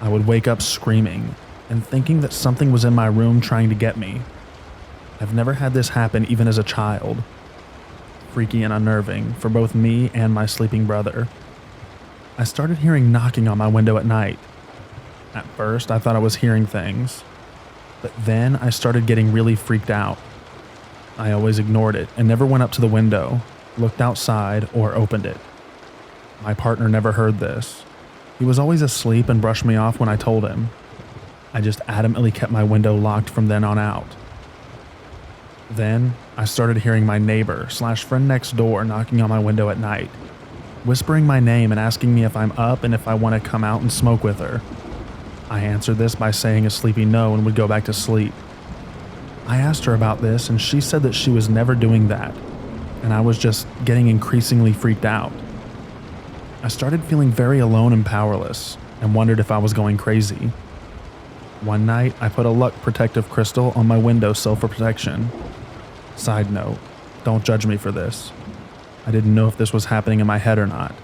I would wake up screaming and thinking that something was in my room trying to get me. I've never had this happen even as a child. Freaky and unnerving for both me and my sleeping brother. I started hearing knocking on my window at night. At first, I thought I was hearing things, but then I started getting really freaked out. I always ignored it and never went up to the window, looked outside, or opened it. My partner never heard this. He was always asleep and brushed me off when I told him. I just adamantly kept my window locked from then on out. Then, I started hearing my neighbor/friend next door knocking on my window at night, whispering my name and asking me if I'm up and if I want to come out and smoke with her. I answered this by saying a sleepy no and would go back to sleep. I asked her about this and she said that she was never doing that, and I was just getting increasingly freaked out. I started feeling very alone and powerless and wondered if I was going crazy. One night, I put a luck protective crystal on my windowsill for protection. Side note, don't judge me for this. I didn't know if this was happening in my head or not.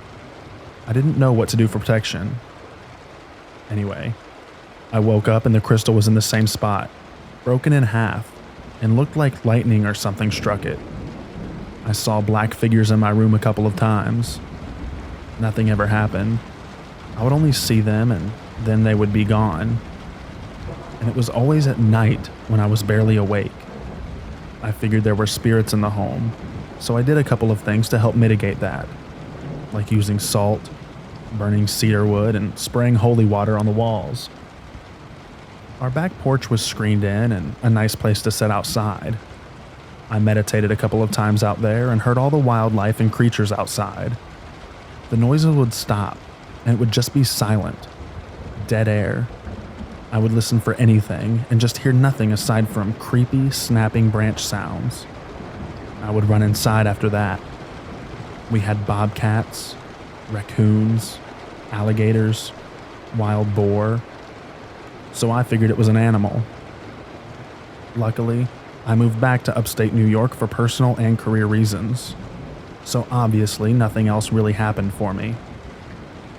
I didn't know what to do for protection. Anyway, I woke up and the crystal was in the same spot, broken in half, and looked like lightning or something struck it. I saw black figures in my room a couple of times. Nothing ever happened. I would only see them and then they would be gone. And it was always at night when I was barely awake. I figured there were spirits in the home, so I did a couple of things to help mitigate that, like using salt, burning cedar wood, and spraying holy water on the walls. Our back porch was screened in and a nice place to sit outside. I meditated a couple of times out there and heard all the wildlife and creatures outside. The noises would stop, and it would just be silent. Dead air. I would listen for anything and just hear nothing aside from creepy, snapping branch sounds. I would run inside after that. We had bobcats, raccoons, alligators, wild boar, so I figured it was an animal. Luckily, I moved back to upstate New York for personal and career reasons, so obviously nothing else really happened for me.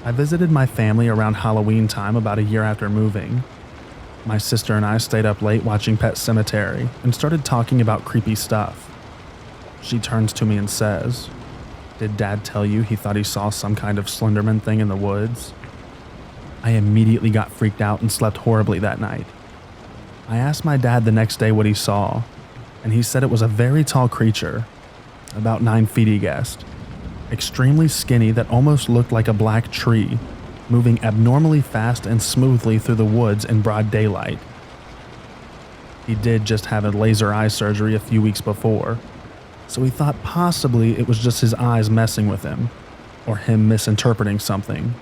I visited my family around Halloween time about a year after moving. My sister and I stayed up late watching Pet Sematary and started talking about creepy stuff. She turns to me and says, "Did Dad tell you he thought he saw some kind of Slenderman thing in the woods?" I immediately got freaked out and slept horribly that night. I asked my dad the next day what he saw, and he said it was a very tall creature, about 9 feet he guessed, extremely skinny that almost looked like a black tree, moving abnormally fast and smoothly through the woods in broad daylight. He did just have a laser eye surgery a few weeks before, so he thought possibly it was just his eyes messing with him, or him misinterpreting something.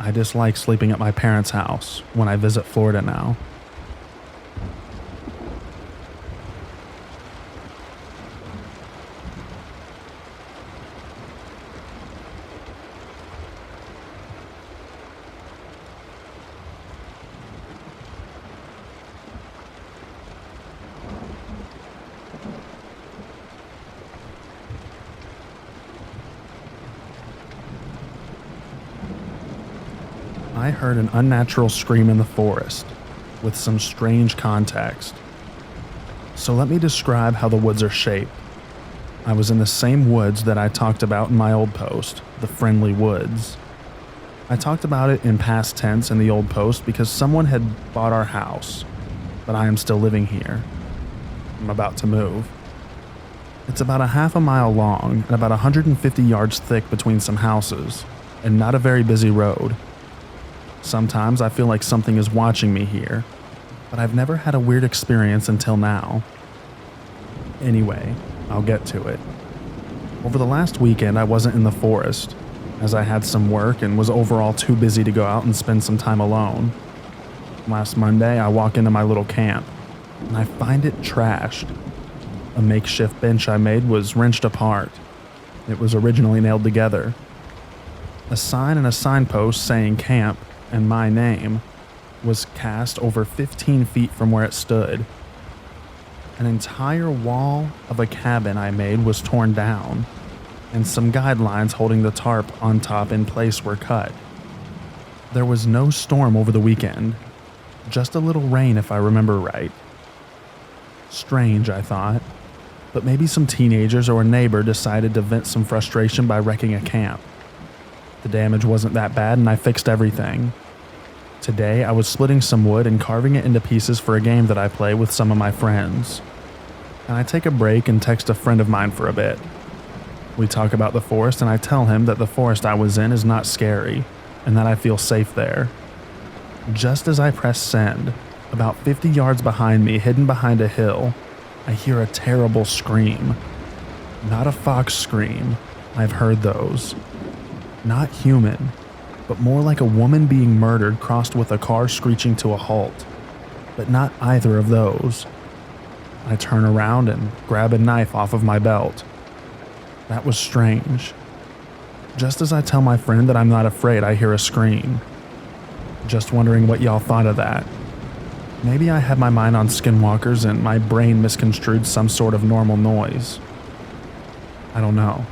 I dislike sleeping at my parents' house when I visit Florida now. I heard an unnatural scream in the forest, with some strange context. So let me describe how the woods are shaped. I was in the same woods that I talked about in my old post, the Friendly Woods. I talked about it in past tense in the old post because someone had bought our house, but I am still living here. I'm about to move. It's about a half a mile long and about 150 yards thick between some houses, and not a very busy road. Sometimes I feel like something is watching me here, but I've never had a weird experience until now. Anyway, I'll get to it. Over the last weekend, I wasn't in the forest, as I had some work and was overall too busy to go out and spend some time alone. Last Monday, I walk into my little camp, and I find it trashed. A makeshift bench I made was wrenched apart. It was originally nailed together. A sign and a signpost saying camp and my name was cast over 15 feet from where it stood. An entire wall of a cabin I made was torn down, and some guidelines holding the tarp on top in place were cut. There was no storm over the weekend, just a little rain if I remember right. Strange, I thought, but maybe some teenagers or a neighbor decided to vent some frustration by wrecking a camp. The damage wasn't that bad and I fixed everything. Today I was splitting some wood and carving it into pieces for a game that I play with some of my friends. And I take a break and text a friend of mine for a bit. We talk about the forest and I tell him that the forest I was in is not scary and that I feel safe there. Just as I press send, about 50 yards behind me, hidden behind a hill, I hear a terrible scream. Not a fox scream. I've heard those. Not human, but more like a woman being murdered crossed with a car screeching to a halt. But not either of those. I turn around and grab a knife off of my belt. That was strange. Just as I tell my friend that I'm not afraid, I hear a scream. Just wondering what y'all thought of that. Maybe I had my mind on skinwalkers and my brain misconstrued some sort of normal noise. I don't know.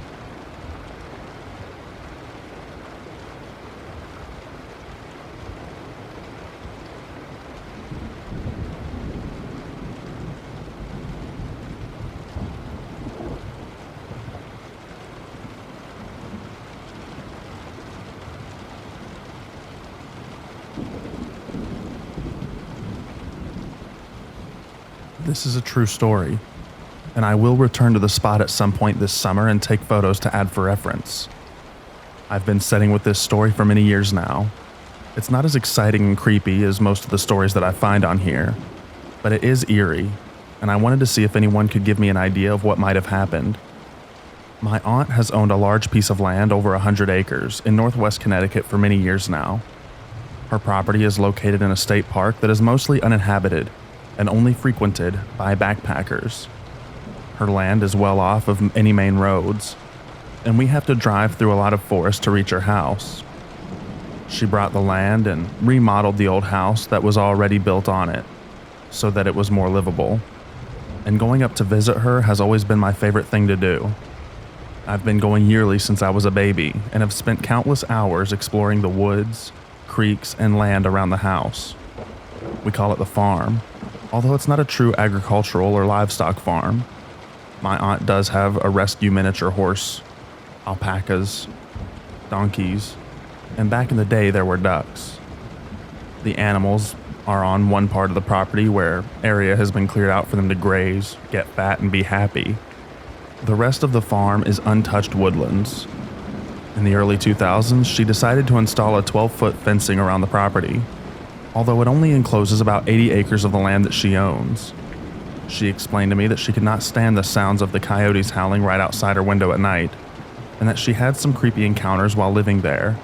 This is a true story, and I will return to the spot at some point this summer and take photos to add for reference. I've been setting with this story for many years now. It's not as exciting and creepy as most of the stories that I find on here, but it is eerie, and I wanted to see if anyone could give me an idea of what might have happened. My aunt has owned a large piece of land over 100 acres in northwest Connecticut for many years now. Her property is located in a state park that is mostly uninhabited and only frequented by backpackers. Her land is well off of any main roads, and we have to drive through a lot of forest to reach her house. She brought the land and remodeled the old house that was already built on it, so that it was more livable. And going up to visit her has always been my favorite thing to do. I've been going yearly since I was a baby, and have spent countless hours exploring the woods, creeks, and land around the house. We call it the farm, although it's not a true agricultural or livestock farm. My aunt does have a rescue miniature horse, alpacas, donkeys, and back in the day there were ducks. The animals are on one part of the property where area has been cleared out for them to graze, get fat, and be happy. The rest of the farm is untouched woodlands. In the early 2000s, she decided to install a 12-foot fencing around the property, although it only encloses about 80 acres of the land that she owns. She explained to me that she could not stand the sounds of the coyotes howling right outside her window at night, and that she had some creepy encounters while living there.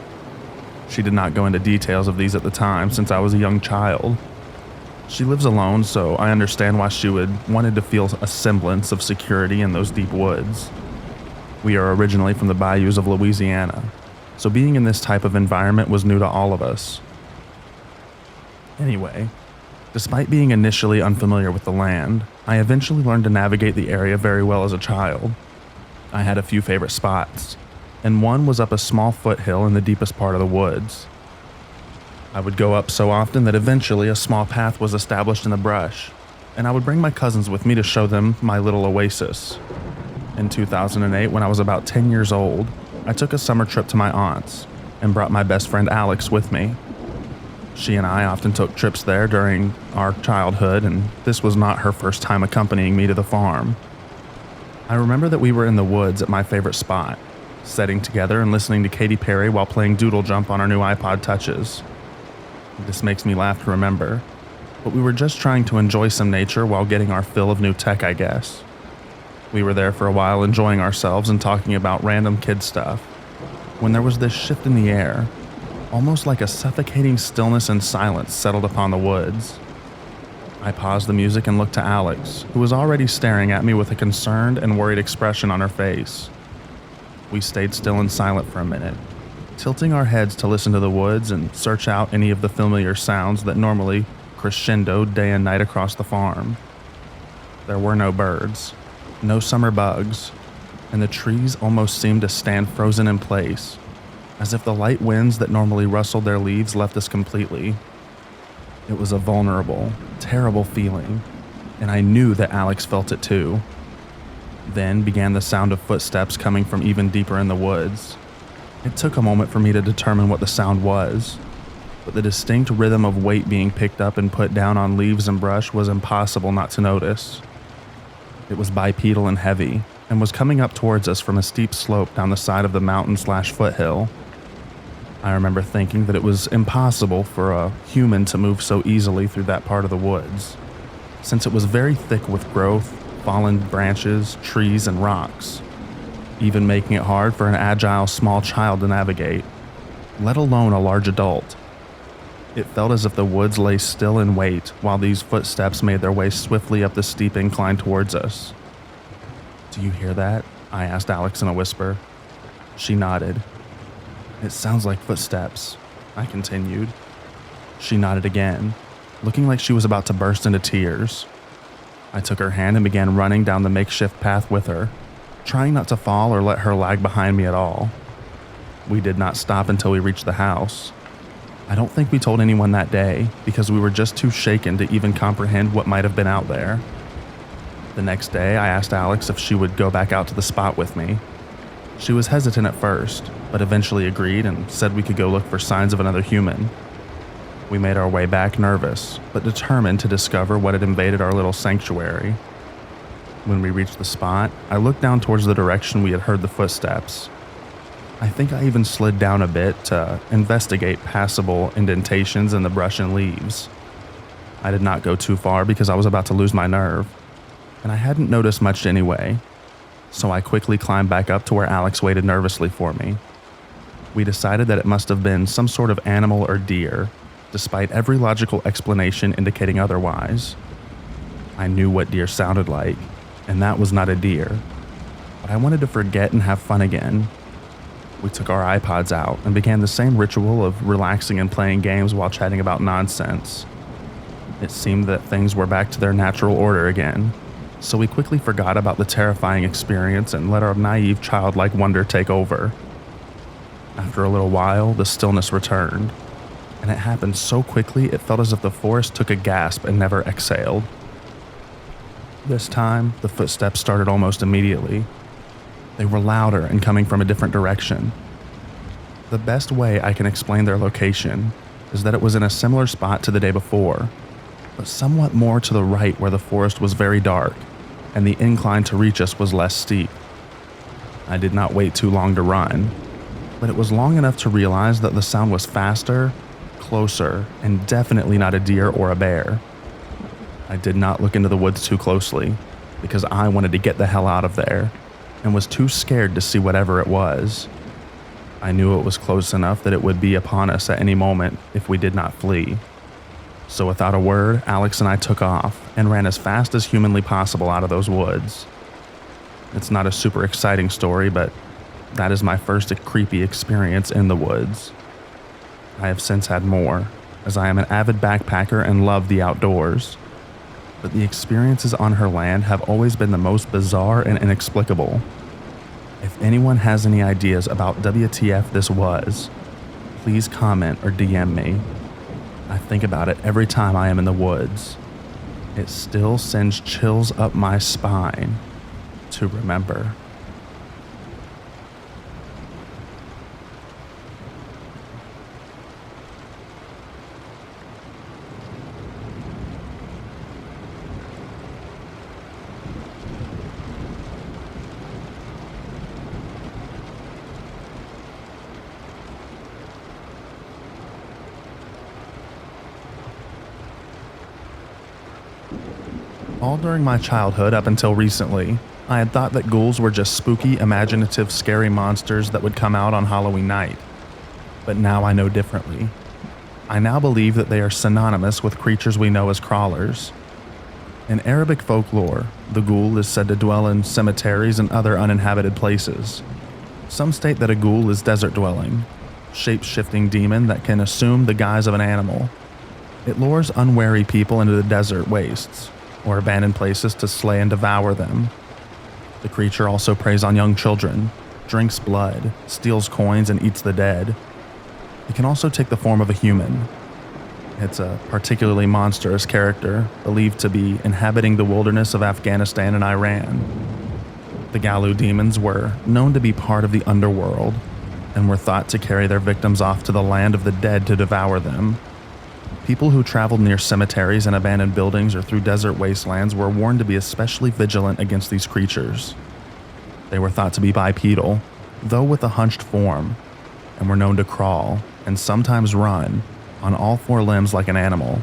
She did not go into details of these at the time since I was a young child. She lives alone, so I understand why she would wanted to feel a semblance of security in those deep woods. We are originally from the bayous of Louisiana, so being in this type of environment was new to all of us. Anyway, despite being initially unfamiliar with the land, I eventually learned to navigate the area very well as a child. I had a few favorite spots, and one was up a small foothill in the deepest part of the woods. I would go up so often that eventually a small path was established in the brush, and I would bring my cousins with me to show them my little oasis. In 2008, when I was about 10 years old, I took a summer trip to my aunt's and brought my best friend Alex with me. She and I often took trips there during our childhood, and this was not her first time accompanying me to the farm. I remember that we were in the woods at my favorite spot, sitting together and listening to Katy Perry while playing Doodle Jump on our new iPod Touches. This makes me laugh to remember, but we were just trying to enjoy some nature while getting our fill of new tech, I guess. We were there for a while enjoying ourselves and talking about random kid stuff, when there was this shift in the air, almost like a suffocating stillness and silence settled upon the woods. I paused the music and looked to Alex, who was already staring at me with a concerned and worried expression on her face. We stayed still and silent for a minute, tilting our heads to listen to the woods and search out any of the familiar sounds that normally crescendoed day and night across the farm. There were no birds, no summer bugs, and the trees almost seemed to stand frozen in place, as if the light winds that normally rustled their leaves left us completely. It was a vulnerable, terrible feeling, and I knew that Alex felt it too. Then began the sound of footsteps coming from even deeper in the woods. It took a moment for me to determine what the sound was, but the distinct rhythm of weight being picked up and put down on leaves and brush was impossible not to notice. It was bipedal and heavy, and was coming up towards us from a steep slope down the side of the mountain/foothill. I remember thinking that it was impossible for a human to move so easily through that part of the woods, since it was very thick with growth, fallen branches, trees, and rocks, even making it hard for an agile small child to navigate, let alone a large adult. It felt as if the woods lay still in wait while these footsteps made their way swiftly up the steep incline towards us. "Do you hear that?" I asked Alex in a whisper. She nodded. "It sounds like footsteps," I continued. She nodded again, looking like she was about to burst into tears. I took her hand and began running down the makeshift path with her, trying not to fall or let her lag behind me at all. We did not stop until we reached the house. I don't think we told anyone that day because we were just too shaken to even comprehend what might have been out there. The next day, I asked Alex if she would go back out to the spot with me. She was hesitant at first, but eventually agreed and said we could go look for signs of another human. We made our way back nervous, but determined to discover what had invaded our little sanctuary. When we reached the spot, I looked down towards the direction we had heard the footsteps. I think I even slid down a bit to investigate passable indentations in the brush and leaves. I did not go too far because I was about to lose my nerve, and I hadn't noticed much anyway, so I quickly climbed back up to where Alex waited nervously for me. We decided that it must have been some sort of animal or deer, despite every logical explanation indicating otherwise. I knew what deer sounded like, and that was not a deer, but I wanted to forget and have fun again. We took our iPods out and began the same ritual of relaxing and playing games while chatting about nonsense. It seemed that things were back to their natural order again, so we quickly forgot about the terrifying experience and let our naive childlike wonder take over. After a little while, the stillness returned, and it happened so quickly it felt as if the forest took a gasp and never exhaled. This time, the footsteps started almost immediately. They were louder and coming from a different direction. The best way I can explain their location is that it was in a similar spot to the day before, but somewhat more to the right where the forest was very dark and the incline to reach us was less steep. I did not wait too long to run, but it was long enough to realize that the sound was faster, closer, and definitely not a deer or a bear. I did not look into the woods too closely because I wanted to get the hell out of there and was too scared to see whatever it was. I knew it was close enough that it would be upon us at any moment if we did not flee. So without a word, Alex and I took off and ran as fast as humanly possible out of those woods. It's not a super exciting story, but that is my first creepy experience in the woods. I have since had more, as I am an avid backpacker and love the outdoors. But the experiences on her land have always been the most bizarre and inexplicable. If anyone has any ideas about WTF this was, please comment or DM me. I think about it every time I am in the woods. It still sends chills up my spine to remember. All during my childhood up until recently, I had thought that ghouls were just spooky, imaginative, scary monsters that would come out on Halloween night. But now I know differently. I now believe that they are synonymous with creatures we know as crawlers. In Arabic folklore, the ghoul is said to dwell in cemeteries and other uninhabited places. Some state that a ghoul is desert-dwelling, shape-shifting demon that can assume the guise of an animal. It lures unwary people into the desert wastes, or abandoned places to slay and devour them. The creature also preys on young children, drinks blood, steals coins, and eats the dead. It can also take the form of a human. It's a particularly monstrous character, believed to be inhabiting the wilderness of Afghanistan and Iran. The Galu demons were known to be part of the underworld, and were thought to carry their victims off to the land of the dead to devour them. People who traveled near cemeteries and abandoned buildings or through desert wastelands were warned to be especially vigilant against these creatures. They were thought to be bipedal, though with a hunched form, and were known to crawl, and sometimes run, on all four limbs like an animal.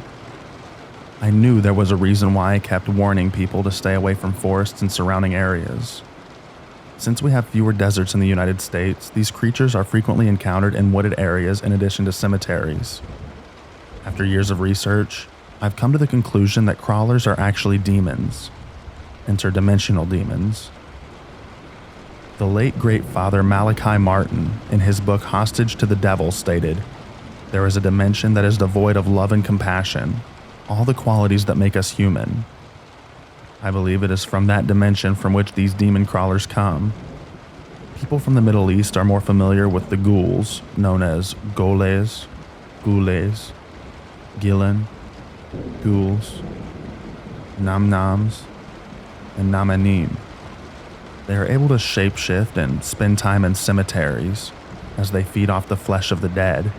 I knew there was a reason why I kept warning people to stay away from forests and surrounding areas. Since we have fewer deserts in the United States, these creatures are frequently encountered in wooded areas in addition to cemeteries. After years of research, I've come to the conclusion that crawlers are actually demons, interdimensional demons. The late great Father Malachi Martin, in his book Hostage to the Devil, stated, "There is a dimension that is devoid of love and compassion, all the qualities that make us human." I believe it is from that dimension from which these demon crawlers come. People from the Middle East are more familiar with the ghouls, known as goles, ghoules, Gillen, ghouls, namnams, and namanim. They are able to shapeshift and spend time in cemeteries as they feed off the flesh of the dead.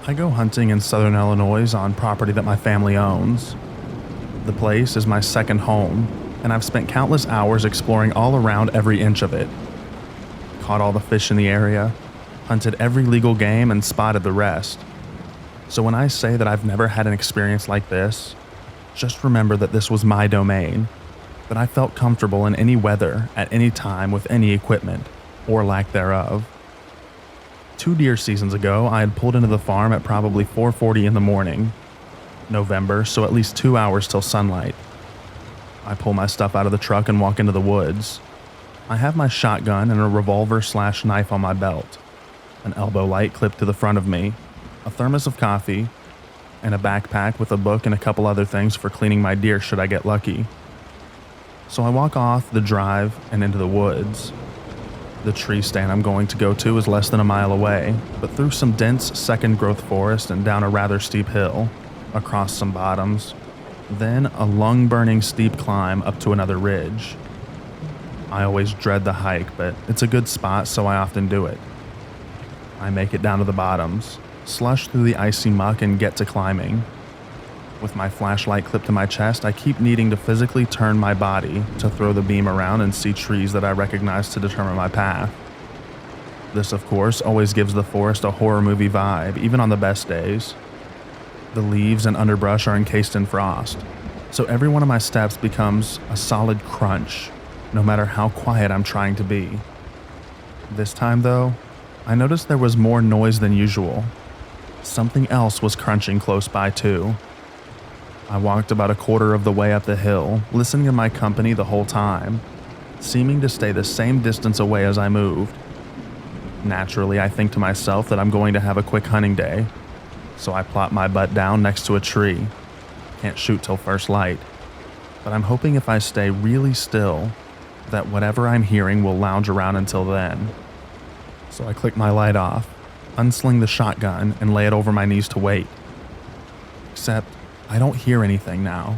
I go hunting in southern Illinois on property that my family owns. The place is my second home, and I've spent countless hours exploring all around every inch of it. Caught all the fish in the area, hunted every legal game, and spotted the rest. So when I say that I've never had an experience like this, just remember that this was my domain, that I felt comfortable in any weather, at any time, with any equipment, or lack thereof. 2 deer seasons ago, I had pulled into the farm at probably 4:40 in the morning. November, so at least 2 hours till sunlight. I pull my stuff out of the truck and walk into the woods. I have my shotgun and a revolver/knife on my belt, an elbow light clipped to the front of me, a thermos of coffee, and a backpack with a book and a couple other things for cleaning my deer should I get lucky. So I walk off the drive and into the woods. The tree stand I'm going to go to is less than a mile away, but through some dense second-growth forest and down a rather steep hill, across some bottoms, then a lung-burning steep climb up to another ridge. I always dread the hike, but it's a good spot, so I often do it. I make it down to the bottoms, slush through the icy muck, and get to climbing. With my flashlight clipped to my chest, I keep needing to physically turn my body to throw the beam around and see trees that I recognize to determine my path. This, of course, always gives the forest a horror movie vibe, even on the best days. The leaves and underbrush are encased in frost, so every one of my steps becomes a solid crunch, no matter how quiet I'm trying to be. This time, though, I noticed there was more noise than usual. Something else was crunching close by, too. I walked about a quarter of the way up the hill, listening to my company the whole time, seeming to stay the same distance away as I moved. Naturally, I think to myself that I'm going to have a quick hunting day, so I plop my butt down next to a tree. Can't shoot till first light, but I'm hoping if I stay really still, that whatever I'm hearing will lounge around until then. So I click my light off, unsling the shotgun, and lay it over my knees to wait. Except, I don't hear anything now.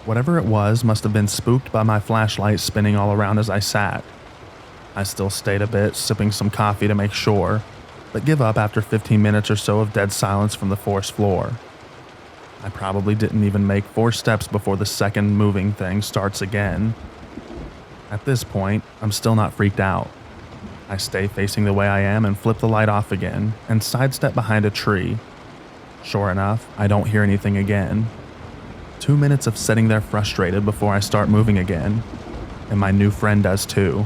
Whatever it was must have been spooked by my flashlight spinning all around as I sat. I still stayed a bit, sipping some coffee to make sure, but give up after 15 minutes or so of dead silence from the forest floor. I probably didn't even make 4 steps before the second moving thing starts again. At this point, I'm still not freaked out. I stay facing the way I am and flip the light off again and sidestep behind a tree. Sure enough, I don't hear anything again. 2 minutes of sitting there frustrated before I start moving again, and my new friend does too.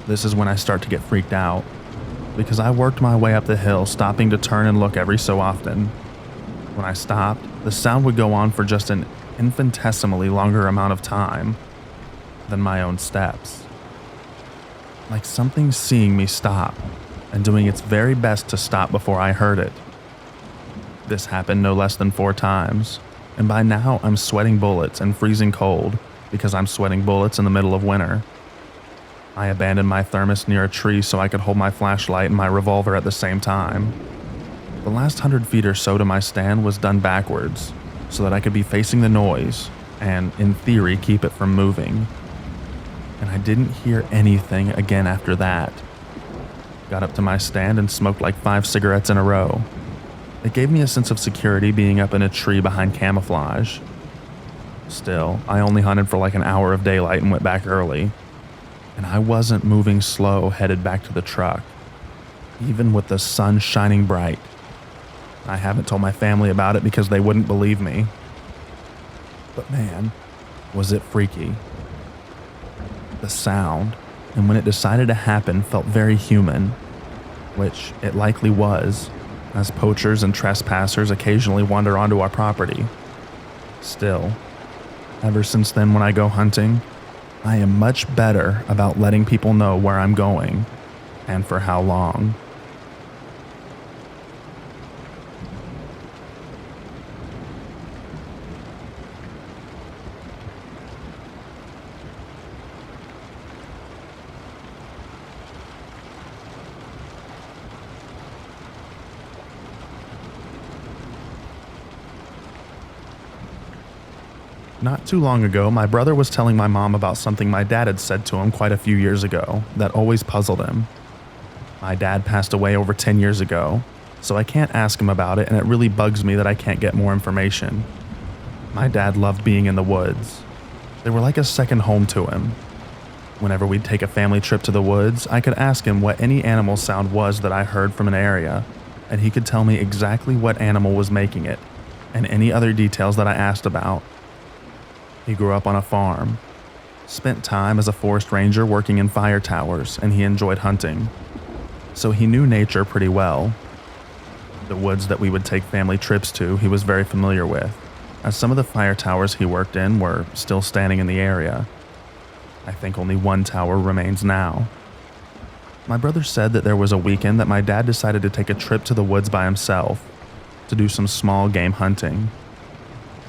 This is when I start to get freaked out, because I worked my way up the hill, stopping to turn and look every so often. When I stopped, the sound would go on for just an infinitesimally longer amount of time than my own steps. Like something seeing me stop and doing its very best to stop before I heard it. This happened no less than 4 times, and by now I'm sweating bullets and freezing cold because I'm sweating bullets in the middle of winter. I abandoned my thermos near a tree so I could hold my flashlight and my revolver at the same time. The last 100 feet or so to my stand was done backwards so that I could be facing the noise and, in theory, keep it from moving. And I didn't hear anything again after that. Got up to my stand and smoked like 5 cigarettes in a row. It gave me a sense of security being up in a tree behind camouflage. Still, I only hunted for like an hour of daylight and went back early. And I wasn't moving slow headed back to the truck, even with the sun shining bright. I haven't told my family about it because they wouldn't believe me. But man, was it freaky. The sound, and when it decided to happen, felt very human, which it likely was, as poachers and trespassers occasionally wander onto our property. Still, ever since then when I go hunting, I am much better about letting people know where I'm going and for how long. Not too long ago, my brother was telling my mom about something my dad had said to him quite a few years ago that always puzzled him. My dad passed away over 10 years ago, so I can't ask him about it, and it really bugs me that I can't get more information. My dad loved being in the woods. They were like a second home to him. Whenever we'd take a family trip to the woods, I could ask him what any animal sound was that I heard from an area, and he could tell me exactly what animal was making it, and any other details that I asked about. He grew up on a farm, spent time as a forest ranger working in fire towers, and he enjoyed hunting. So he knew nature pretty well. The woods that we would take family trips to he was very familiar with, as some of the fire towers he worked in were still standing in the area. I think only one tower remains now. My brother said that there was a weekend that my dad decided to take a trip to the woods by himself to do some small game hunting.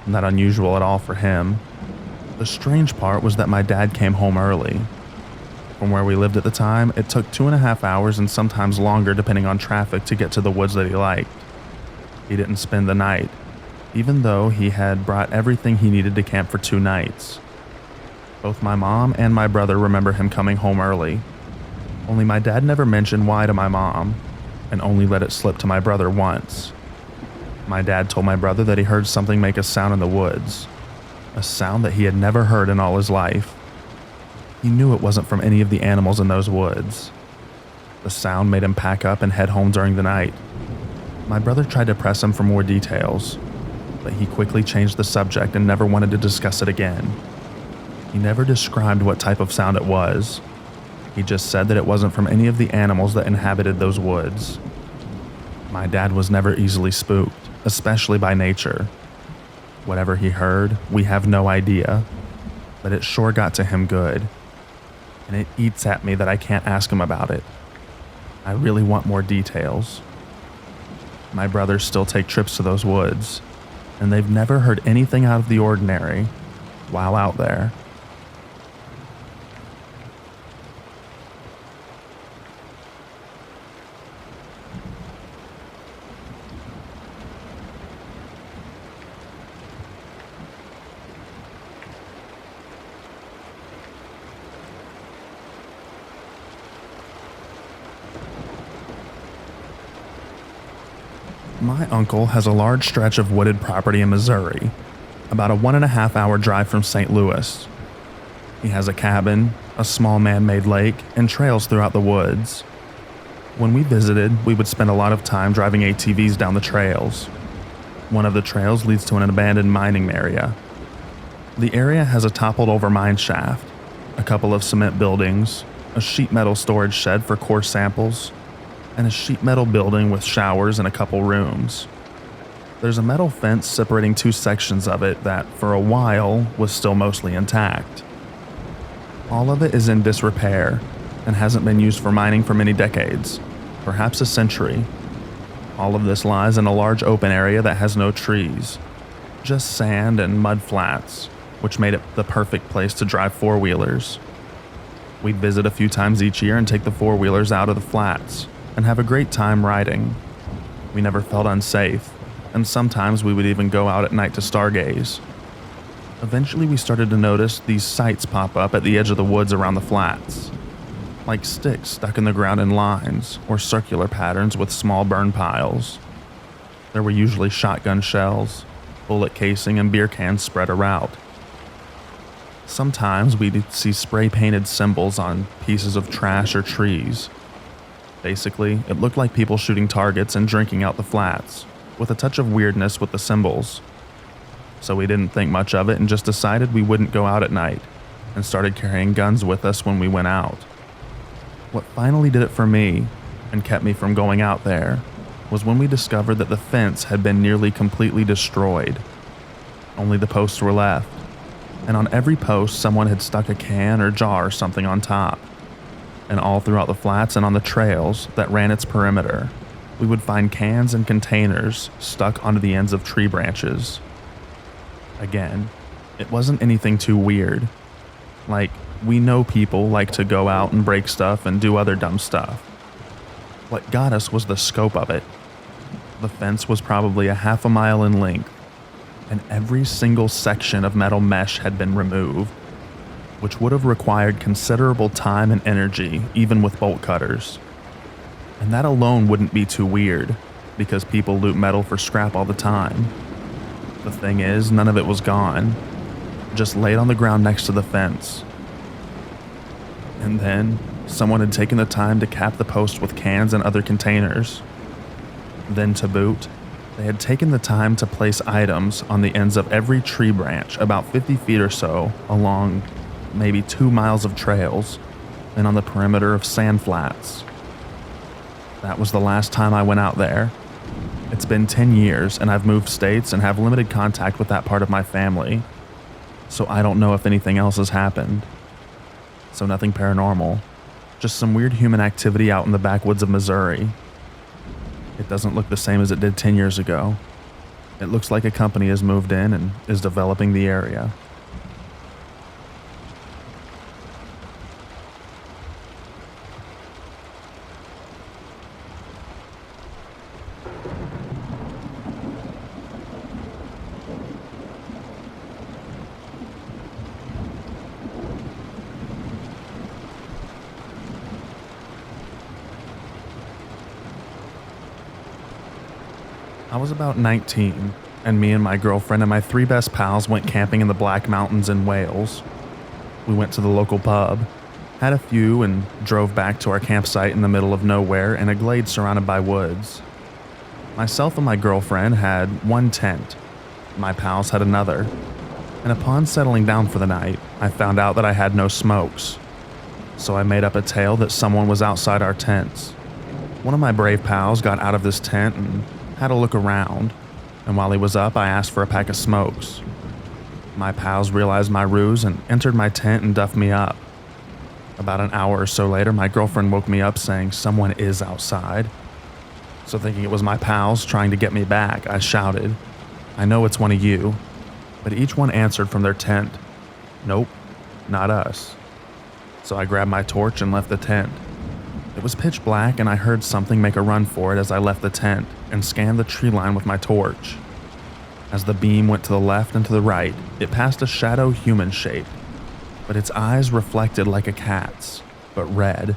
Not unusual at all for him. The strange part was that my dad came home early. From where we lived at the time, it took 2.5 hours and sometimes longer depending on traffic to get to the woods that he liked. He didn't spend the night, even though he had brought everything he needed to camp for 2 nights. Both my mom and my brother remember him coming home early. Only my dad never mentioned why to my mom, and only let it slip to my brother once. My dad told my brother that he heard something make a sound in the woods. A sound that he had never heard in all his life. He knew it wasn't from any of the animals in those woods. The sound made him pack up and head home during the night. My brother tried to press him for more details, but he quickly changed the subject and never wanted to discuss it again. He never described what type of sound it was. He just said that it wasn't from any of the animals that inhabited those woods. My dad was never easily spooked, especially by nature. Whatever he heard, we have no idea, but it sure got to him good. And it eats at me that I can't ask him about it. I really want more details. My brothers still take trips to those woods, and they've never heard anything out of the ordinary while out there. My uncle has a large stretch of wooded property in Missouri, about a 1.5 hour drive from St. Louis. He has a cabin, a small man-made lake, and trails throughout the woods. When we visited, we would spend a lot of time driving ATVs down the trails. One of the trails leads to an abandoned mining area. The area has a toppled-over mine shaft, a couple of cement buildings, a sheet metal storage shed for core samples, and a sheet metal building with showers and a couple rooms. There's a metal fence separating two sections of it that, for a while, was still mostly intact. All of it is in disrepair and hasn't been used for mining for many decades, perhaps a century. All of this lies in a large open area that has no trees, just sand and mud flats, which made it the perfect place to drive four-wheelers. We'd visit a few times each year and take the four-wheelers out of the flats and have a great time riding. We never felt unsafe, and sometimes we would even go out at night to stargaze. Eventually we started to notice these sights pop up at the edge of the woods around the flats, like sticks stuck in the ground in lines or circular patterns with small burn piles. There were usually shotgun shells, bullet casing, and beer cans spread around. Sometimes we'd see spray-painted symbols on pieces of trash or trees. Basically, it looked like people shooting targets and drinking out the flats, with a touch of weirdness with the symbols. So we didn't think much of it and just decided we wouldn't go out at night, and started carrying guns with us when we went out. What finally did it for me, and kept me from going out there, was when we discovered that the fence had been nearly completely destroyed. Only the posts were left, and on every post someone had stuck a can or jar or something on top. And all throughout the flats and on the trails that ran its perimeter, we would find cans and containers stuck onto the ends of tree branches. Again, it wasn't anything too weird. Like, we know people like to go out and break stuff and do other dumb stuff. What got us was the scope of it. The fence was probably a half a mile in length, and every single section of metal mesh had been removed, which would have required considerable time and energy, even with bolt cutters. And that alone wouldn't be too weird, because people loot metal for scrap all the time. The thing is, none of it was gone, just laid on the ground next to the fence. And then, someone had taken the time to cap the post with cans and other containers. Then to boot, they had taken the time to place items on the ends of every tree branch about 50 feet or so along maybe 2 miles of trails and on the perimeter of sand flats. That was the last time I went out there. It's been 10 years and I've moved states and have limited contact with that part of my family, so I don't know if anything else has happened. So nothing paranormal, just some weird human activity out in the backwoods of Missouri. It doesn't look the same as it did 10 years ago. It looks like a company has moved in and is developing the area. I was about 19, and me and my girlfriend and my 3 best pals went camping in the Black Mountains in Wales. We went to the local pub, had a few, and drove back to our campsite in the middle of nowhere in a glade surrounded by woods. Myself and my girlfriend had one tent. My pals had another. And upon settling down for the night, I found out that I had no smokes. So I made up a tale that someone was outside our tents. One of my brave pals got out of this tent and had a look around, and while he was up, I asked for a pack of smokes. My pals realized my ruse and entered my tent and duffed me up. About an hour or so later, my girlfriend woke me up saying someone is outside. So thinking it was my pals trying to get me back, I shouted, "I know it's one of you," but each one answered from their tent, "Nope, not us." So I grabbed my torch and left the tent. It was pitch black and I heard something make a run for it as I left the tent and scanned the tree line with my torch. As the beam went to the left and to the right, it passed a shadow human shape, but its eyes reflected like a cat's, but red.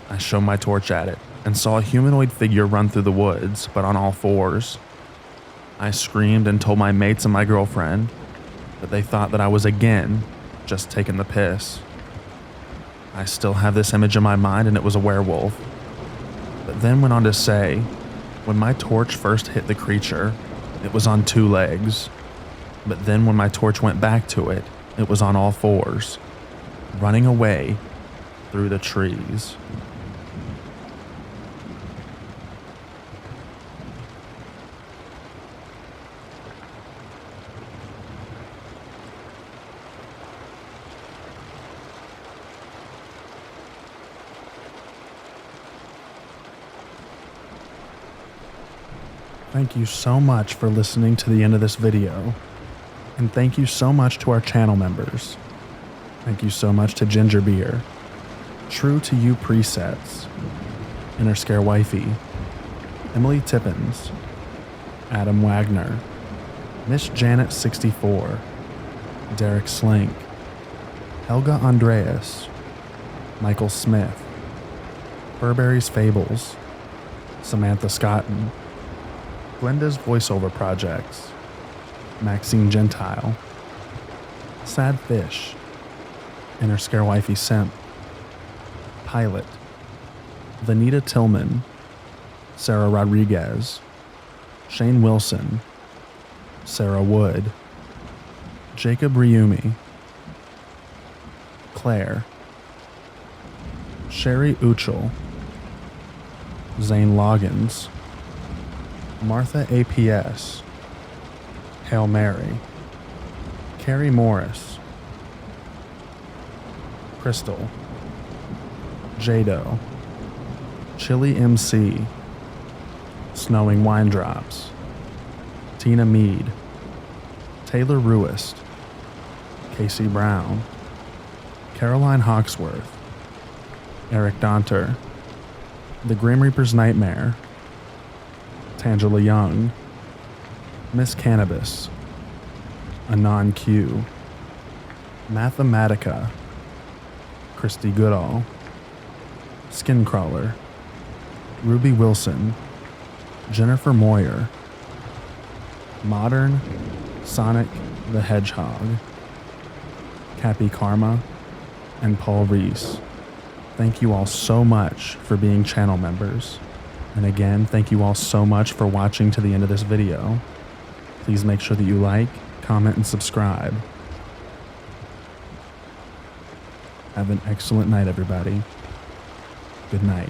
I shone my torch at it and saw a humanoid figure run through the woods, but on all fours. I screamed and told my mates and my girlfriend, but they thought that I was again just taking the piss. I still have this image in my mind and it was a werewolf. But then went on to say, when my torch first hit the creature, it was on 2 legs. But then when my torch went back to it, it was on all fours, running away through the trees. Thank you so much for listening to the end of this video. And thank you so much to our channel members. Thank you so much to Ginger Beer, True to You Presets, Inner Scare Wifey, Emily Tippins, Adam Wagner, Miss Janet 64, Derek Slink, Helga Andreas, Michael Smith, Burberry's Fables, Samantha Scotton, Glenda's Voiceover Projects, Maxine Gentile, Sad Fish, Inner Scare Wifey Simp, Pilot, Vanita Tillman, Sarah Rodriguez, Shane Wilson, Sarah Wood, Jacob Ryumi, Claire, Sherry Uchel, Zane Loggins, Martha APS, Hail Mary, Carrie Morris, Crystal, Jado, Chili MC, Snowing Wine Drops, Tina Mead, Taylor Ruist, Casey Brown, Caroline Hawksworth, Eric Donter, The Grim Reaper's Nightmare, Tangela Young, Miss Cannabis, Anon Q, Mathematica, Christy Goodall, Skincrawler, Ruby Wilson, Jennifer Moyer, Modern, Sonic the Hedgehog, Cappy Karma, and Paul Reese. Thank you all so much for being channel members. And again, thank you all so much for watching to the end of this video. Please make sure that you like, comment, and subscribe. Have an excellent night, everybody. Good night.